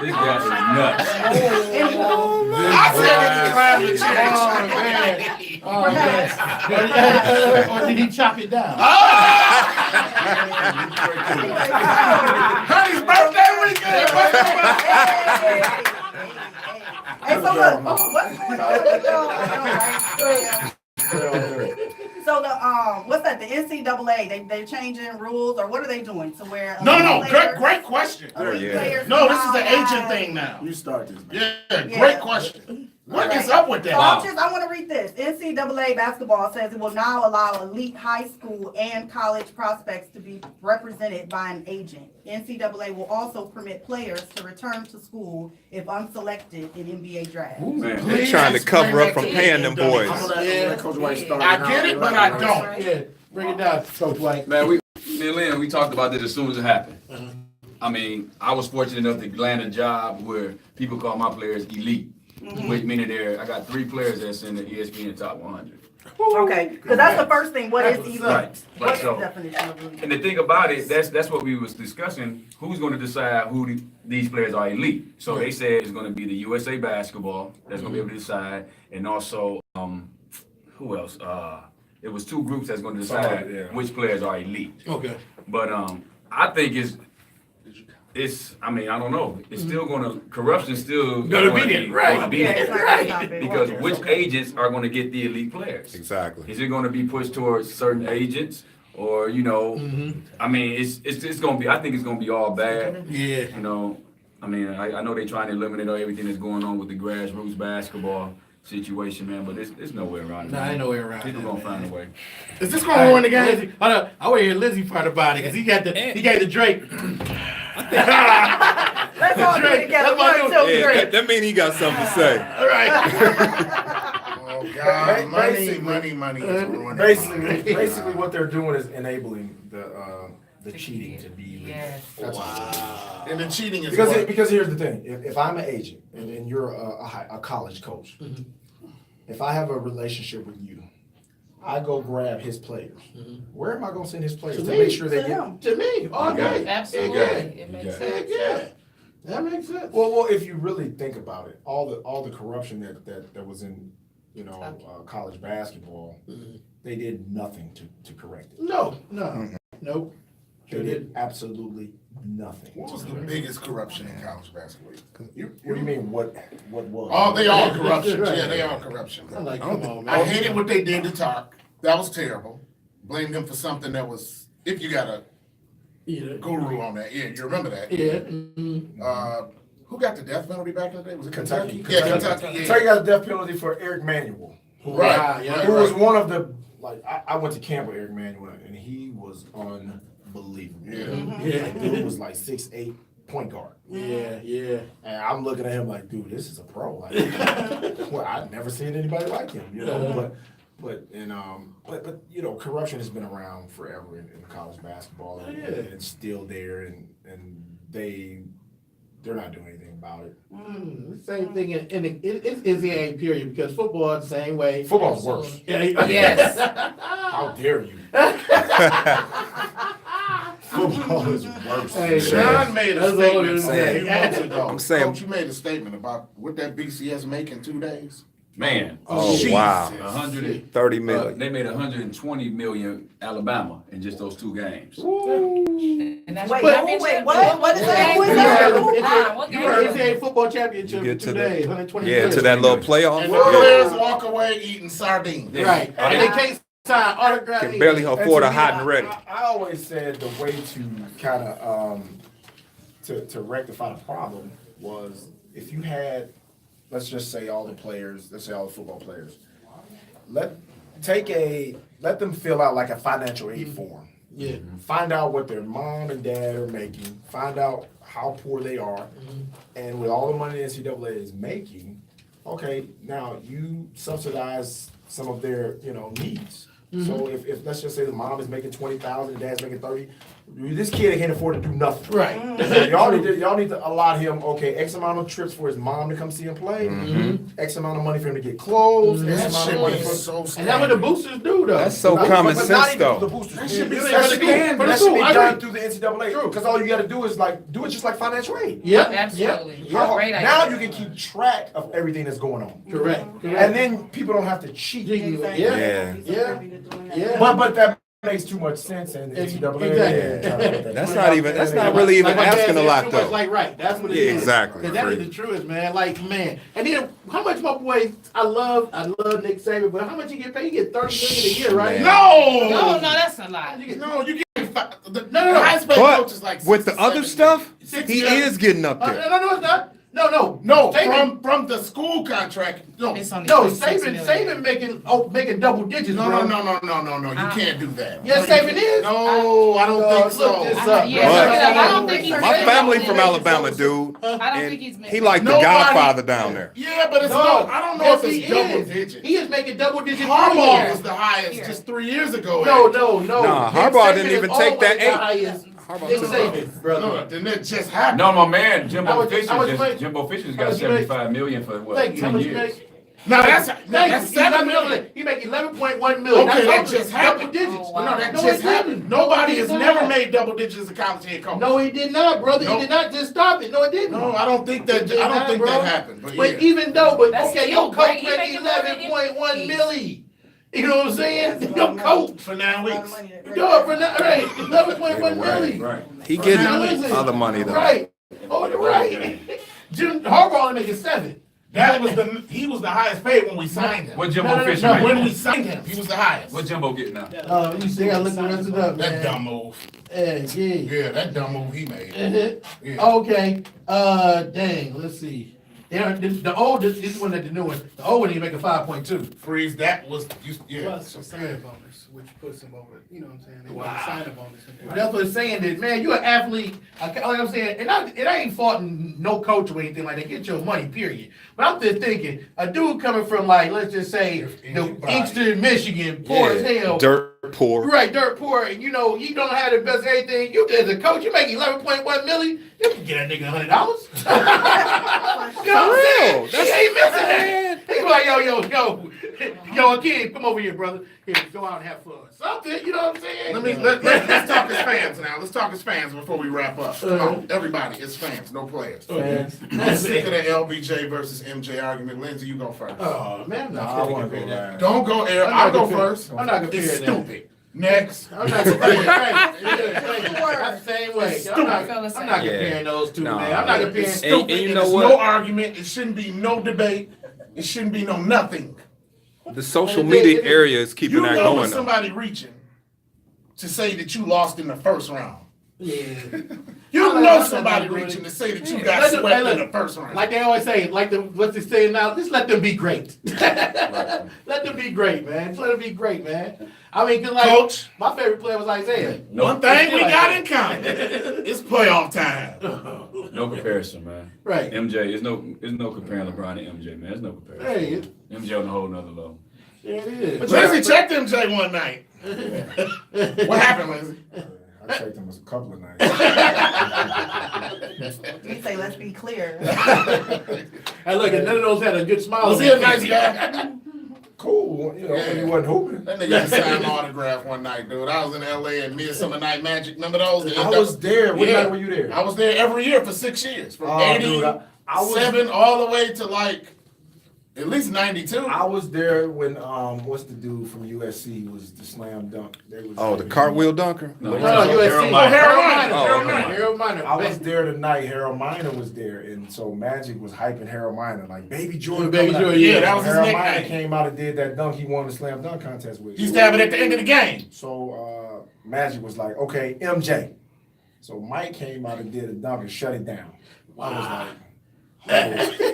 This guy is nuts. I said he climbed the cherry tree. Oh, man. Or did he chop it down? Honey's birthday weekend. Hey, so look, what's going on with y'all? I know, right? So So the what's that? The NCAA they're changing rules, or what are they doing to where? No, great question. Players No, this is now the agent have- thing now. You start this, man. Yeah, great question. What is up with So that? I want to read this. NCAA basketball says it will now allow elite high school and college prospects to be represented by an agent. NCAA will also permit players to return to school if unselected in NBA draft. Man, They trying to cover up from paying them boys. I'm gonna let Coach White start. I get it, but I don't. Yeah, bring it down, Coach White. Man, me and Lynn, we talked about this as soon as it happened. I mean, I was fortunate enough to land a job where people call my players elite, which meaning I got 3 players that's in the ESPN top 100. Okay, because that's the first thing. What is elite? Right. What's So- the definition of elite? And the thing about it, that's what we was discussing. Who's going to decide who these players are elite? So they said it's going to be the USA Basketball that's going to be able to decide, and also who else? It was 2 groups that's going to decide which players are elite. Okay. But I think it's. I mean, I don't know. It's still gonna corruption still Gonna be there, right. Gonna be Yeah, it's there. not gonna stop it. Because which agents are going to get the elite players? Exactly. Is it going to be pushed towards certain agents, or I mean, it's going to be. I think it's going to be all bad. Yeah. I mean, I know they're trying to eliminate everything that's going on with the grassroots basketball situation, man. But there's no way around it. Nah, man. ain't no way around People it, gonna man. find a way. Is this gonna ruin the game? Lindsey, hold up. I want to hear Lindsey part about it because he gave the Drake. Let's all get together. That's my One, new- two, Yeah, three. that means he got something to say. All right. Oh God, money is ruining it. Basically, what they're doing is enabling the cheating to be legal. Yes. That's Wow. And the cheating is what? because here's the thing: if I'm an agent and you're a college coach, if I have a relationship with you, I go grab his players. Where am I going to send his players to me. make sure they To get? him. To me, all day. Absolutely. It makes sense. Yeah. That makes sense. Well, if you really think about it, all the corruption that was in college basketball, they did nothing to correct it. No. Nope. They did absolutely nothing. What was the biggest corruption in college basketball? What do you mean? What was? Oh, they are corruption. Yeah, they are corruption. I'm like, come on, I man. hated what they did to Talk. That was terrible. Blamed them for something that was, if you got a Yeah. guru on that. Yeah, you remember that. Yeah. Who got the death penalty back in the day? Was it Kentucky. Yeah, Kentucky. Yeah. Kentucky got a death penalty for Eric Manuel, Right. Yeah. who was one of the I went to camp with Eric Manuel, and he was unbelievable. Yeah. Like, dude was like 6'8" point guard. Yeah. And I'm looking at him like, dude, this is a pro. Like, well, I've never seen anybody like him, But corruption has been around forever in college basketball, and it's still there, and they're not doing anything about it. Same thing in it's NCAA period because football is the same way. Football's worse. Yes. How dare you? Football is worse. Hey, John made a That's all statement I'm a saying. few months ago. I'm saying- Coach, you made a statement about what that BCS make in 2 days. Man, Oh, wow. 100. 30 million. They made 120 million Alabama in just those 2 games. And that's Wait, championship. what is that? Who is You that? heard Who? What You game heard is it? NCAA football championship You in get 2 to days, the 120 yeah to million. that little playoff. And the players walk away eating sardines. Right. And they can't sign autograph. Can barely And afford to a me, hot and ready. I always said the way to kind of to rectify the problem was if you had, let's just say all the players, let's say all the football players, let them fill out like a financial aid form. Yeah. Find out what their mom and dad are making. Find out how poor they are, and with all the money the NCAA is making, okay, now you subsidize some of their needs. So if let's just say the mom is making $20,000, the dad's making $30,000, this kid can't afford to do nothing. Right. So y'all need to allot him X amount of trips for his mom to come see him play, X amount of money for him to get clothes, X That amount shit of money is for. so And that's what the scary. boosters do, though. That's so But common not sense even though. the boosters. That should be That should be for the school. done through the NCAA. Because all you got to do is do it just like financial aid. Yep. Absolutely. How- Great now idea. you can keep track of everything that's going on, Correct. and then people don't have to cheat. Exactly. Yeah. Yeah. Yeah. Yeah. But that makes too much sense in NCAA. Exactly. That's not really even Like my dad asking a said, lot too much though. like right. That's what it Yeah, is. exactly. Because that is the truth, man. Like, man. And then how much my boy, I love Nick Saban, but how much he get paid? He get $30 million a year, right? Man. No, that's a lie. No, you get the No. highest paid coach is But like with the other 67. stuff, 67. he is getting up there. No, it's not. No. No, Saban, from the school contract. No, It's only no, 26 Saban million. making double digits, no. bro. You can't do that. Yes, Saban is. No, I don't think so. Look this I- up, yeah, bro. I don't think he's My making family double from digits. Alabama, dude. I don't And think he's he making. like the Nobody- Godfather down there. Yeah, but it's No, no. I don't know yes, if he it's double is. digits. He is making double digits. Harbaugh here. was the highest Here. just 3 years ago. No. Nah, Nick Harbaugh Saban didn't is even take that always the 8. highest. Harbaugh Nick took Saban, brother. No, then that just happened. No, my man, How Jimbo much- Fisher's how much just, money- Jimbo Fisher's how got much you make? $75 million for what, Thank you. How 10 much you years? make? Now that's Thank you. that's He's 7 not million. He make 11.1 million. Okay, that That's just double happened. digits. Oh, wow. No, that No, just it happened. didn't. Nobody No, has it never didn't. made double digits as a college head coach. No, he did not, brother. No. He did not. Just stop it. No, it didn't. No, I don't think that. It did I don't not, think bro. that happened. But But yeah. even though, but That's okay, still your coach great. He make making more than 11.1 any- milli. You know what I'm saying? That's Your a lot of coach. for 9 weeks. Dog, for now, right? 11.1 milli. Right. He getting Listen, other money though. Right. Oh, you're right. Jim Harbaugh only making 7. That was he was the highest paid when we signed him. What Jimbo No, Fisher no, make? When we signed him, he was the highest. What Jimbo getting now? You see, I look the rest of it up, That man. dumb move. Yeah. Yeah, that dumb move he made. Yeah. Okay. Dang. Let's see. The old, this one that the new one. The old one, he make a 5.2. Freeze. That was yeah. Plus a sign bonus, which puts him over, you know what I'm saying? They Wow. wow. Sign bonus. But that's what it's saying. That man, you're an athlete. Like I'm saying, and it ain't faulting no coach or anything like that. Get your money, period. But I'm just thinking, a dude coming from like, let's just say, the Inkster, Michigan, poor as hell. Dirt poor. Right, dirt poor, and you know, you don't have the best anything. You as a coach, you make 11.1 million, you can get that nigga $100. You know what I'm saying? For real. He ain't missing that. He be like, yo, kid, come over here, brother. Here, go out and have fun. Something, you know what I'm saying? Let's talk as fans now. Let's talk as fans before we wrap up. Come on, everybody, it's fans, no players. I'm sick of the LBJ versus MJ argument. Lindsey, you go first. Oh man, I'm not I gonna wanna compare go that. last. Don't go, Eric. I'm I'll not go comparing- first. I'm not comparing It's that. stupid. Next. I'm not comparing. Right. That's the same way. I'm not Yeah. comparing those two, No. man. I'm not comparing. And Stupid. you And know it's what? no argument. It shouldn't be no debate. It shouldn't be no nothing. The social media area is keeping You that know when going though. somebody reaching to say that you lost in the first round. Yeah. You I like- know I somebody like- reaching to say that you Yeah. got Let them- swept hey, in look, the first round. Like they always say, what they say now, just let them be great. Let them be great, man. Just let them be great, man. I mean, 'cause like, Coach, my favorite player was Isaiah. one thing we got in common. It's playoff time. No comparison, man. Right. MJ, there's no comparing LeBron to MJ, man. There's no comparison. Hey, MJ on a whole nother level. yeah, it is. But Lindsey checked MJ one night. What happened, Lindsey? I checked him a couple of nights. We say, let's be clear. Hey, look, and none of those had a good smile. Was on he a their nice face. guy? Cool, you know, when he wasn't hooping. That nigga just signed my autograph one night, dude. I was in LA at Midsummer Night Magic. Remember those? I was there. What Yeah. night were you there? I was there every year for 6 years. From Oh, dude, I was 87 all the way to like at least 92. I was there when what's the dude from USC was the slam dunk. They was Oh, the cartwheel dunker? No, No, Harold USC. Miner. Harold Miner. Oh, okay. Harold Miner. I was there the night Harold Miner was there, and so Magic was hyping Harold Miner like Baby Jordan. Baby coming out. Jordan, yeah, that was his Harold Miner nickname. came out and did that dunk. He won the slam dunk contest with. He stabbed it at the end of the game. So Magic was like, okay, MJ. So Mike came out and did a dunk and shut it down. I was like, And you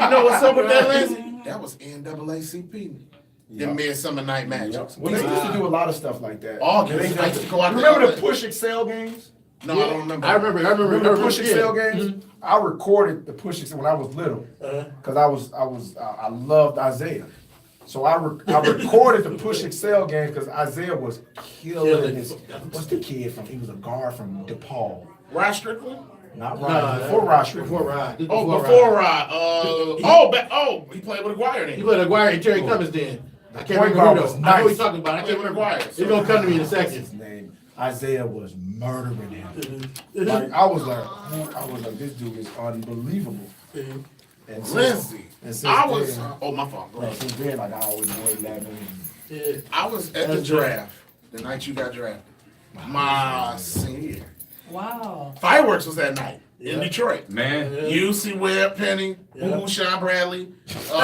know what's up with that, Lindsey? That was NAACP. The Yep. Midsummer Night Magic. Yep. Well, they used to do a lot of stuff like that. August. I used to go out there. Remember the Push Excel games? No, I don't remember. I remember. Remember the Push yeah. Excel games? I recorded the Push Excel when I was little because I loved Isaiah. So I recorded the Push Excel games because Isaiah was killing his. What's the kid from? He was a guard from DePaul. Rod Strickland? Not Rod. Before Rod Strickland. Before Rod. This Oh, Rod. before Rod. He played with Aguirre then. He put Aguirre and Terry Clemens then. I can't Point remember guard who was though. I know what nice. he's talking about. I can't remember. Aguirre. It's gonna come to me in a His second. name. Isaiah was murdering him. Like I was like, this dude is unbelievable. And since- Lindsey. and since I was. then- Oh, my fault. Go Right, ahead. since then, like I always avoid laughing. Yeah. I was at the draft the night you got drafted. My senior year. Wow. Fireworks was that night in Detroit. Man. UC Webb, Penny, Sean Bradley, J.R.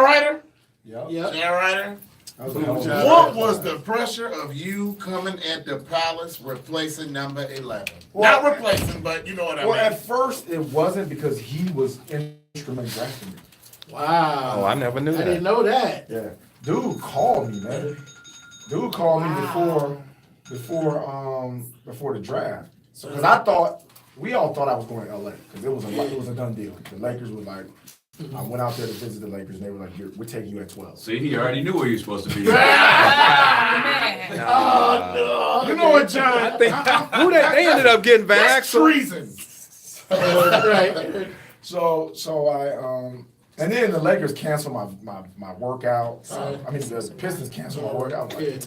Ryder. Yep. J.R. Ryder. That was a hell of a What job. was the pressure of you coming at the Palace replacing number 11? Well, Not replacing, but you know what I Well, mean. at first it wasn't because he was instrumental in drafting me. Wow. Oh, I never knew I didn't that. know that. Yeah, dude called me, man. Dude called me before the draft. So, cause we all thought I was going to LA, cause it was a done deal. The Lakers were like, I went out there to visit the Lakers, and they were like, we're taking you at 12. See, he already knew where he was supposed to be. Man. You know what, John? I think they ended up getting Van That's Axel. treason. Right. So I and then the Lakers canceled my workout. I mean the Pistons canceled my workout. Yeah.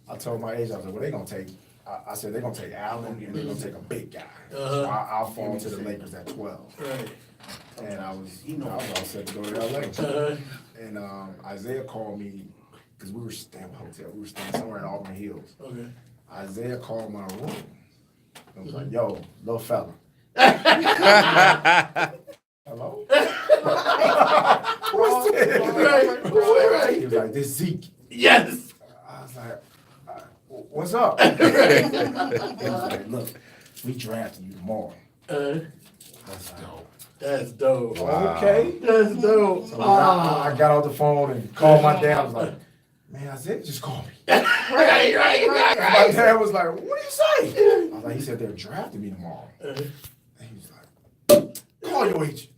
I told my agent, I was like, well, they're gonna take. I said they're gonna take Allen and they're gonna take a big guy. So I'll fall to the Lakers at 12. Right. And I was all set to go to LA. And Isaiah called me because we were staying at a hotel. We were staying somewhere in Auburn Hills. Okay. Isaiah called my room. I was like, yo, little fella. Hello? What's this? He was like, this Zeke. Yes. I was like, what's up? He was like, look, we drafting you tomorrow. That's dope. That's dope. Okay. That's dope. So I got off the phone and called my dad. I was like, man, Isaiah just called me. Right. My dad was like, what do you say? I was like, he said they're drafting me tomorrow. And he was like, call your agent.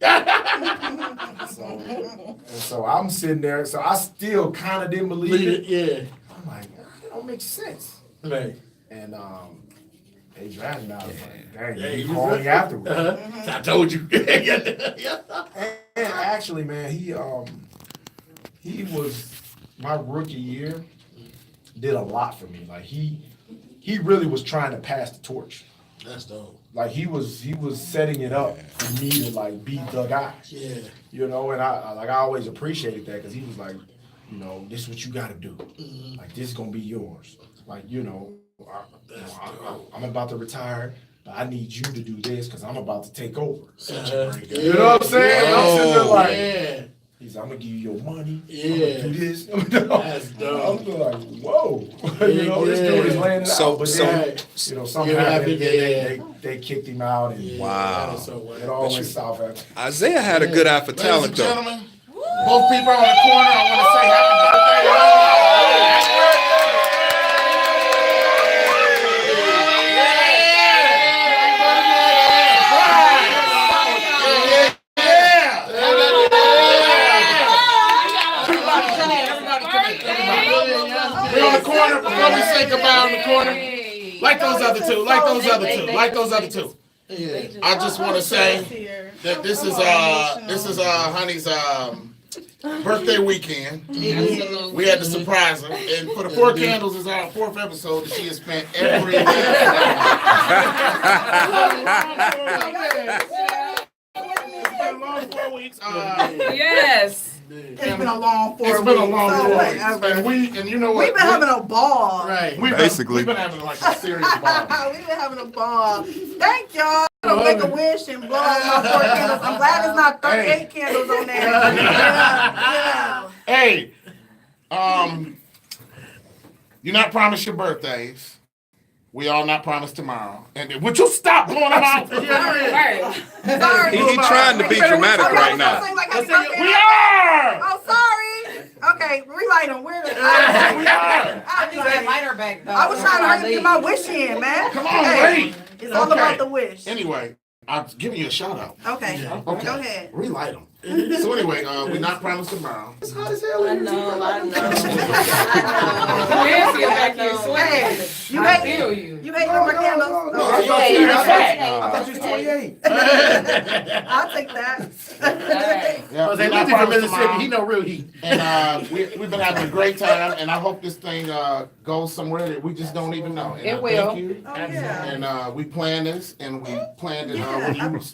So I'm sitting there. So I still kind of didn't believe it. Yeah. I'm like, that don't make sense. Right. And they drafted me. I was like, dang, Yeah, he you called me afterwards. I told you. And actually, man, he was my rookie year. Did a lot for me. Like he really was trying to pass the torch. That's dope. Like he was setting it up for me to like be the guy. Yeah. You know, and I always appreciated that because he was like, you know, this is what you got to do. Like this is gonna be yours. Like I'm about to retire. But I need you to do this because I'm about to take over. You know what I'm saying? I'm sitting there like, he's I'm gonna give you your money. I'm gonna do this. That's dope. I'm like, whoa. You know, this dude is laying it out. But then, you know, somehow they kicked him out and Wow. it all went south after. Isaiah had a good eye for Ladies talent, and though. gentlemen, both people on the corner, I want to say happy birthday. We're on the corner before we say goodbye on the corner. Like those other two. Like those other two. Like those other two. I just want to say that this is Honey's birthday weekend. We had to surprise her, and for the Four Candles is our 4th episode that she has spent every It's been a long 4 weeks. Yes. It's been a long 4 weeks. It's been a long 4 weeks. whatever. And you know what? We've been having a ball. Right. Basically. We've been having like a serious ball. We've been having a ball. Thank y'all. I'm gonna make a wish and blow out my 4 candles. I'm glad it's not 38 candles on there. Yeah. Hey, you're not promised your birthdays. We all not promised tomorrow. And would you stop blowing them out? Right. Sorry. He trying to be dramatic Okay, right I'm now. gonna sing like happy birthday. We are! Oh, sorry. Okay, relight them. Where the We are! I Need that lighter back though. I was trying to hurry to get my wish in, man. Come on, Hey, wait. it's all Okay. about the wish. Anyway, I'm giving you a shout out. Okay, Okay. go ahead. Relight them. So anyway, we're not promised tomorrow. It's hot as hell. I know. Nancy back here sweating. You I hate feel you. You hate number candles? No, Okay. I thought Hey, you you're was back. I thought you was 28. I'll take that. Yeah, Because they we're not lived from promised Mississippi. tomorrow. He know real heat. And we've been having a great time, and I hope this thing goes somewhere that we just don't even know. And It I will. Thank you. Oh, yeah. And we planned this, and we planned it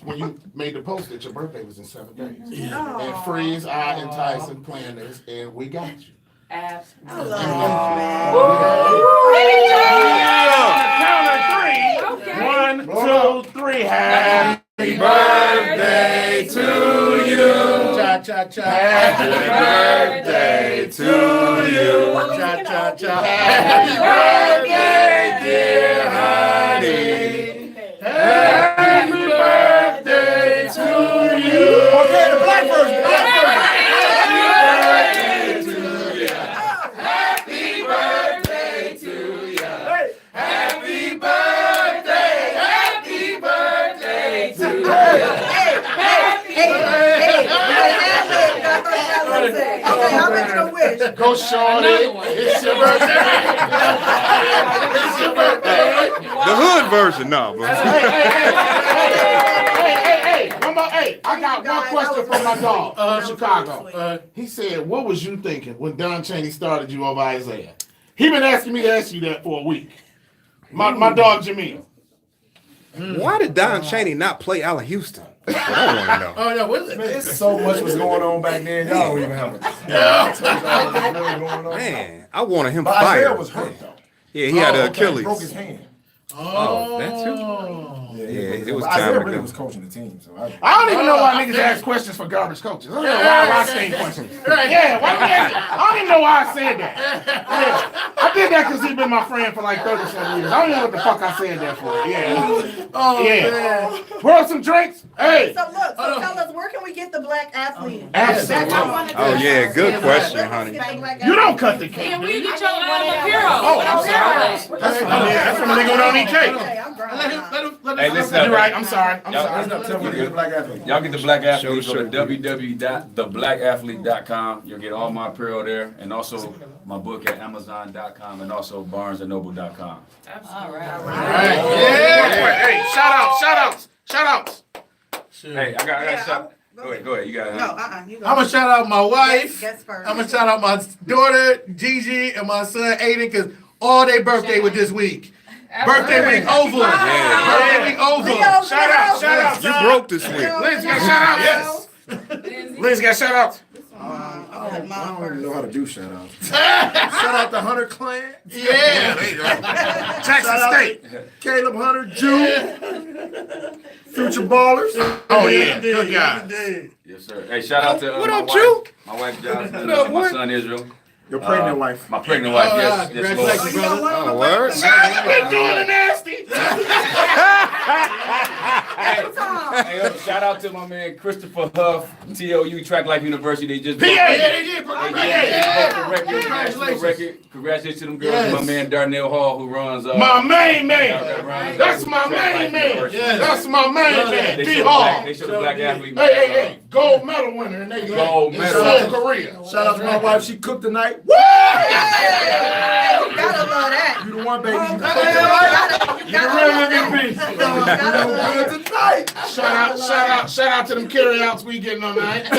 when you made the post that your birthday was in 7 days. Oh. And Freeze, I, and Tyson planned this, and we got you. Absolutely. I love you, man. Count of 3. 1, 2, 3. Happy birthday to you. Cha cha cha. Happy birthday to you. Cha cha cha. Happy birthday, dear honey. Happy birthday to you. Okay, the black version. Happy birthday to you. Happy birthday. Happy birthday to you. Okay, I'm making a wish. Go, Shorty. It's your birthday. It's your birthday. The hood version, no. But Hey, one more. Hey, I got one question from my dog, Chicago. He said, what was you thinking when Don Chaney started you over Isaiah? He been asking me to ask you that for a week. My dog, Jamil. why did Don Chaney not play Allen Houston? That's what I want to know. Oh no, what is it? Man, so much was going on back then. Y'all don't even have a. Yeah. Really going on. Man, I wanted him But Isaiah fired. was hurt though. Yeah, he had an Okay, Achilles. broke his hand. Oh, that's who? Yeah, it was but time Isaiah to really go. was coaching the team, so I don't even know why niggas ask questions for garbage coaches. I don't know why I say questions. Yeah, why you ask? I don't even know why I said that. Yeah. I did that because he been my friend for like 30-some years. I don't know what the fuck I said that for. Yeah. Yeah. Pour some drinks. Hey. So look, so tell us, where can we get the black athlete? Absolutely. Oh, yeah, good question, honey. You don't cut the cake. Can we get your apparel? Oh, I'm sorry. That's from a nigga who don't eat cake. Okay, I'm grown. Hey, listen, You're right. I'm sorry. I'm Y'all- sorry. Y'all get the Black Athlete, Show, go show. to www.theblackathlete.com. You'll get all my apparel there, and also my book at amazon.com, and also barnesandnoble.com. All right. Hey, shout outs. Hey, I got a shout. Go ahead, you got it. No, you go. I'm gonna shout out my wife. Guess first. I'm gonna shout out my daughter Gigi and my son Aiden because all their birthday was this week. Birthday week over. Birthday week over. Leo, Shout out. You broke this week. Lindsey got shout out. Yes. Lindsey got shout out. Oh, I don't even know how to do shout outs. Shout out to Hunter Clan. Yeah. Texas State. Caleb Hunter, Jew. Future Ballers. Oh yeah, good guy. Yes, sir. Hey, shout out to What my up, wife. Drew? My wife, Jocelyn, What up, and my what? son, Israel. Your pregnant wife. My pregnant wife, yes, Congratulations, Lord. brother. Oh, word? They doing the nasty. Hey, shout out to my man Christopher Huff, TOU Track Life University. They just PA, they did. broke the record, national record. Congratulations to them girls. Yes. My man Darnell Hall, who runs. My main man. runs, That's my Track main Life man. University. That's my main man. They D show the Hall. black- They show the black athlete. Hey, gold medal winner in they Gold medal. South Korea. Shout out to my wife. She cooked tonight. You gotta love that. You the one, baby. You gotta MVP. love Good tonight. Shout out to them carryouts we getting on tonight. I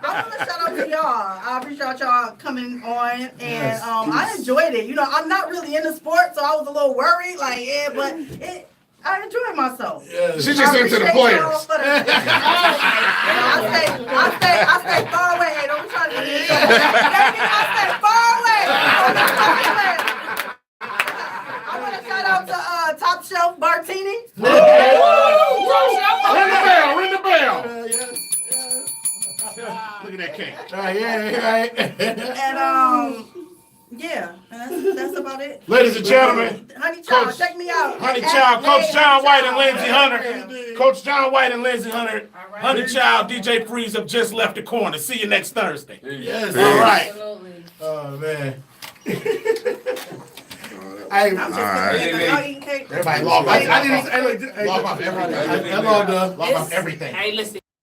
want to shout out to y'all. I appreciate y'all coming on, and I enjoyed it. You know, I'm not really into sports, so I was a little worried. Like, yeah, but I enjoyed myself. She just into the players. I stay far away. Hey, don't be trying to get me in trouble. I stay far away. I want to shout out to Top Shelf Martini. Ring the bell. Look at that cake. And yeah, and that's about it. Ladies and gentlemen, Honey Child, Coach- check me out. Honey Child, Coach John White and Lindsey Hunter. Coach John White and Lindsey Hunter. Honey Child, DJ Freeze have just left the corner. See you next Thursday. Yes. All right. Absolutely. Oh man. I'm just gonna y'all eating cake. Everybody log off. I didn't Log off everything. I logged up. Log off everything. Hey, listen.